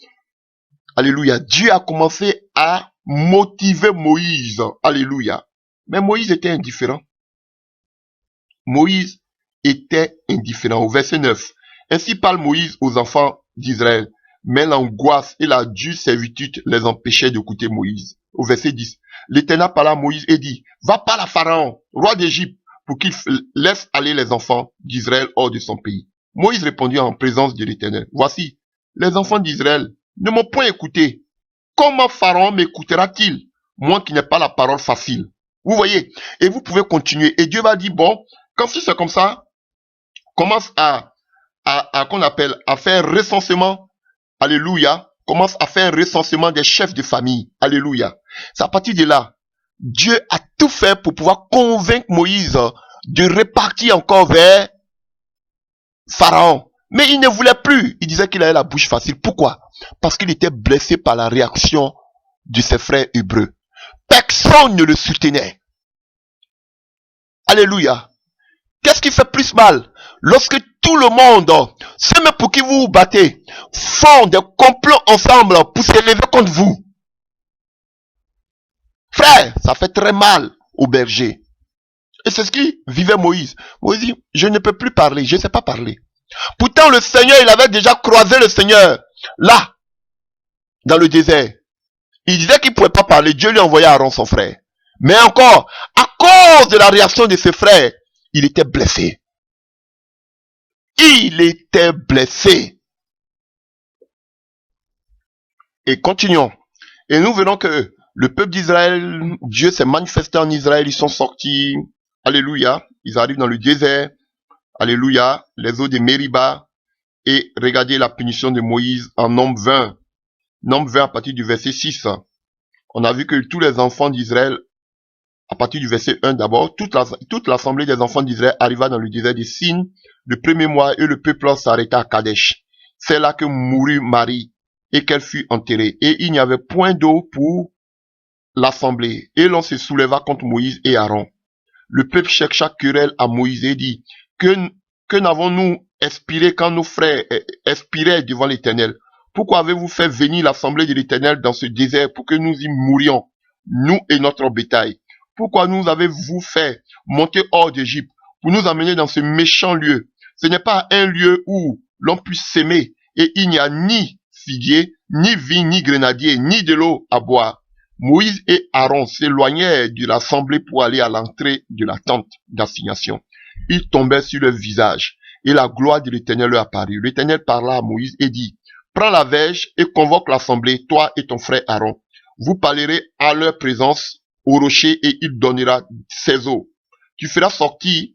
Alléluia. Dieu a commencé à motiver Moïse. Alléluia. Mais Moïse était indifférent. Moïse était indifférent. Au verset 9. Ainsi parle Moïse aux enfants d'Israël. Mais l'angoisse et la dure servitude les empêchaient d'écouter Moïse. Au verset 10. L'Éternel parla à Moïse et dit, va parler à Pharaon, roi d'Égypte, pour qu'il laisse aller les enfants d'Israël hors de son pays. Moïse répondit en présence de l'Éternel, voici, les enfants d'Israël ne m'ont point écouté. Comment Pharaon m'écoutera-t-il, moi qui n'ai pas la parole facile? Vous voyez, et vous pouvez continuer. Et Dieu va dire, bon, quand si c'est comme ça, commence qu'on appelle, à faire recensement, alléluia, commence à faire recensement des chefs de famille, alléluia. C'est à partir de là, Dieu a tout fait pour pouvoir convaincre Moïse de repartir encore vers Pharaon. Mais il ne voulait plus. Il disait qu'il avait la bouche facile. Pourquoi? Parce qu'il était blessé par la réaction de ses frères hébreux. Personne ne le soutenait. Alléluia. Qu'est-ce qui fait plus mal? Lorsque tout le monde, ceux même pour qui vous vous battez, font des complots ensemble pour s'élever contre vous. Frère, ça fait très mal au berger. Et c'est ce qui vivait Moïse. Moïse dit, je ne peux plus parler, je ne sais pas parler. Pourtant le Seigneur, il avait déjà croisé le Seigneur, là, dans le désert. Il disait qu'il ne pouvait pas parler, Dieu lui envoyait Aaron son frère. Mais encore, à cause de la réaction de ses frères, il était blessé. Il était blessé. Et continuons. Et nous verrons que le peuple d'Israël, Dieu s'est manifesté en Israël, ils sont sortis, alléluia, ils arrivent dans le désert, alléluia, les eaux de Mériba, et regardez la punition de Moïse en Nombre 20. Nombre 20 à partir du verset 6. On a vu que tous les enfants d'Israël, à partir du verset 1 d'abord, toute l'assemblée des enfants d'Israël arriva dans le désert de Sin le premier mois et le peuple s'arrêta à Kadesh. C'est là que mourut Marie et qu'elle fut enterrée. Et il n'y avait point d'eau pour l'assemblée. Et l'on se souleva contre Moïse et Aaron. Le peuple chercha querelle à Moïse et dit, que n'avons-nous expiré quand nos frères expiraient devant l'Éternel? Pourquoi avez-vous fait venir l'assemblée de l'Éternel dans ce désert pour que nous y mourions, nous et notre bétail? Pourquoi nous avez-vous fait monter hors d'Égypte pour nous amener dans ce méchant lieu? Ce n'est pas un lieu où l'on puisse s'aimer et il n'y a ni figuier, ni vigne, ni grenadier, ni de l'eau à boire. Moïse et Aaron s'éloignèrent de l'assemblée pour aller à l'entrée de la tente d'assignation. Ils tombèrent sur leur visage et la gloire de l'Éternel leur apparut. L'Éternel parla à Moïse et dit, prends la verge et convoque l'assemblée, toi et ton frère Aaron. Vous parlerez à leur présence au rocher et il donnera ses eaux. Tu feras sortir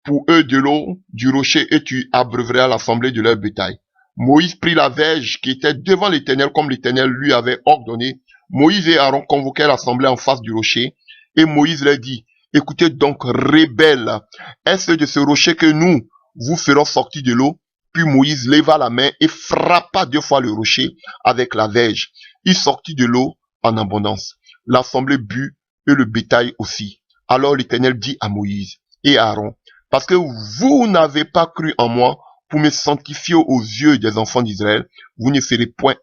pour eux de l'eau du rocher et tu abreuveras l'assemblée de leur bétail. Moïse prit la verge qui était devant l'Éternel comme l'Éternel lui avait ordonné. Moïse et Aaron convoquèrent l'assemblée en face du rocher et Moïse leur dit, écoutez donc, rebelles, est-ce de ce rocher que nous vous ferons sortir de l'eau? Puis Moïse leva la main et frappa 2 fois le rocher avec la verge. Il sortit de l'eau en abondance. L'assemblée but et le bétail aussi. Alors l'Éternel dit à Moïse et à Aaron, parce que vous n'avez pas cru en moi pour me sanctifier aux yeux des enfants d'Israël, vous ne ferez point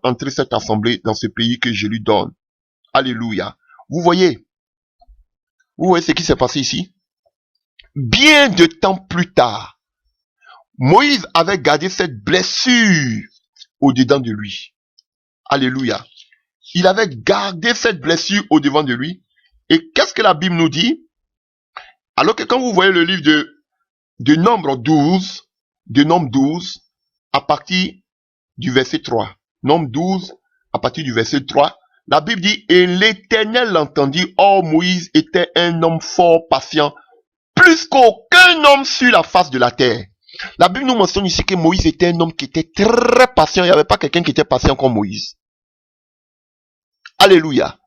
entrer cette assemblée dans ce pays que je lui donne. Alléluia. Vous voyez ce qui s'est passé ici? Bien de temps plus tard, Moïse avait gardé cette blessure au-dedans de lui. Alléluia. Il avait gardé cette blessure au-devant de lui. Et qu'est-ce que la Bible nous dit? Alors que quand vous voyez le livre de Nombre 12, à partir du verset 3. Nombre 12, à partir du verset 3, la Bible dit, et l'Éternel l'entendit, or Moïse était un homme fort patient, plus qu'aucun homme sur la face de la terre. La Bible nous mentionne ici que Moïse était un homme qui était très patient. Il n'y avait pas quelqu'un qui était patient comme Moïse. Alléluia.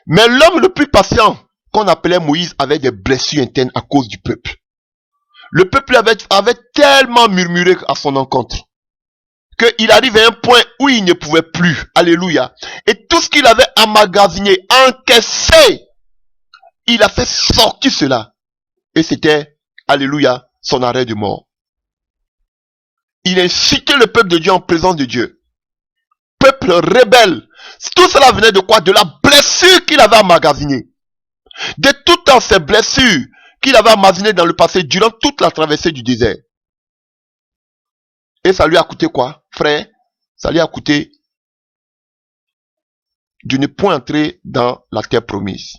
Mais l'homme le plus patient qu'on appelait Moïse avait des blessures internes à cause du peuple. Le peuple avait tellement murmuré à son encontre qu'il arrive à un point où il ne pouvait plus. Alléluia. Et tout ce qu'il avait emmagasiné, encaissé, il a fait sortir cela. Et c'était, alléluia, son arrêt de mort. Il a incité le peuple de Dieu en présence de Dieu. Peuple rebelle. Tout cela venait de quoi? De la blessure qu'il avait emmagasinée. De toutes ces blessures qu'il avait emmagasinée dans le passé durant toute la traversée du désert. Et ça lui a coûté quoi, frère? Ça lui a coûté de ne point entrer dans la terre promise.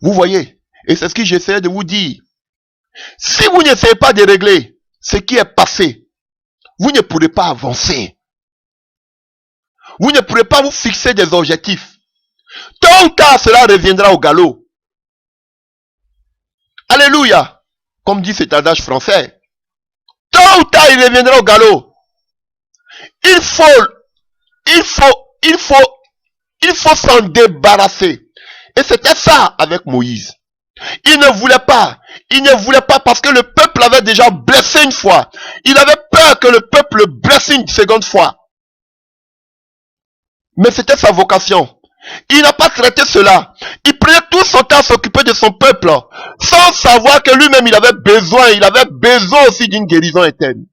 Vous voyez? Et c'est ce que j'essaie de vous dire. Si vous n'essayez pas de régler ce qui est passé, vous ne pourrez pas avancer. Vous ne pourrez pas vous fixer des objectifs. Tôt ou tard, cela reviendra au galop. Alléluia. Comme dit cet adage français. Tôt ou tard, il reviendra au galop. Il faut s'en débarrasser. Et c'était ça avec Moïse. Il ne voulait pas parce que le peuple avait déjà blessé une fois. Il avait peur que le peuple le blesse une seconde fois. Mais c'était sa vocation. Il n'a pas traité cela. Il prenait tout son temps à s'occuper de son peuple, sans savoir que lui-même il avait besoin aussi d'une guérison interne.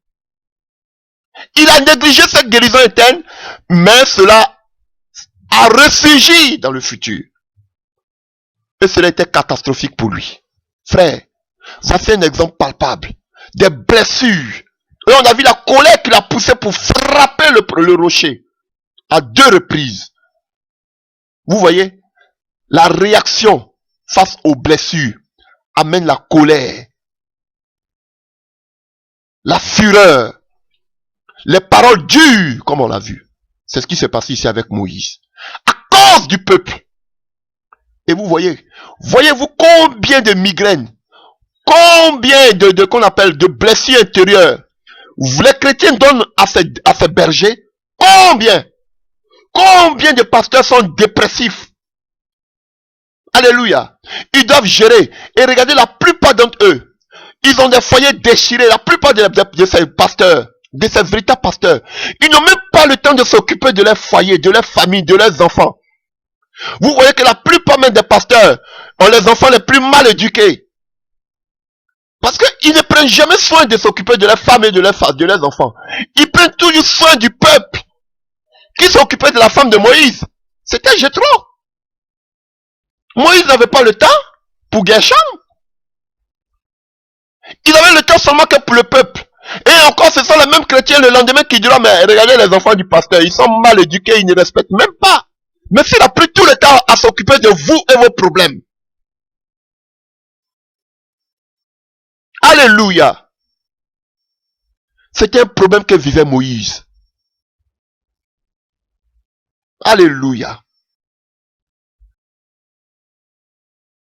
Il a négligé cette guérison interne, mais cela a ressurgi dans le futur. Et cela était catastrophique pour lui. Frère, ça fait un exemple palpable. Des blessures. Et on a vu la colère qu'il a poussée pour frapper le rocher. À 2 reprises. Vous voyez, la réaction face aux blessures amène la colère, la fureur, les paroles dures, comme on l'a vu. C'est ce qui s'est passé ici avec Moïse. À cause du peuple. Et vous voyez-vous combien de migraines, combien qu'on appelle de blessures intérieures, les chrétiens donnent à ces bergers, combien de pasteurs sont dépressifs. Alléluia. Ils doivent gérer. Et regardez, la plupart d'entre eux, ils ont des foyers déchirés. La plupart de ces pasteurs, de ces véritables pasteurs, ils n'ont même pas le temps de s'occuper de leurs foyers, de leurs familles, de leurs enfants. Vous voyez que la plupart même des pasteurs ont les enfants les plus mal éduqués. Parce qu'ils ne prennent jamais soin de s'occuper de leurs femmes et de leurs enfants. Ils prennent toujours soin du peuple. Qui s'occupait de la femme de Moïse? C'était Jéthro. Moïse n'avait pas le temps pour Gershom. Il avait le temps seulement que pour le peuple. Et encore, ce sont les mêmes chrétiens le lendemain qui diront, mais regardez les enfants du pasteur, ils sont mal éduqués, ils ne respectent même pas. Mais s'il a pris tout le temps à s'occuper de vous et vos problèmes. Alléluia. C'était un problème que vivait Moïse. Alléluia.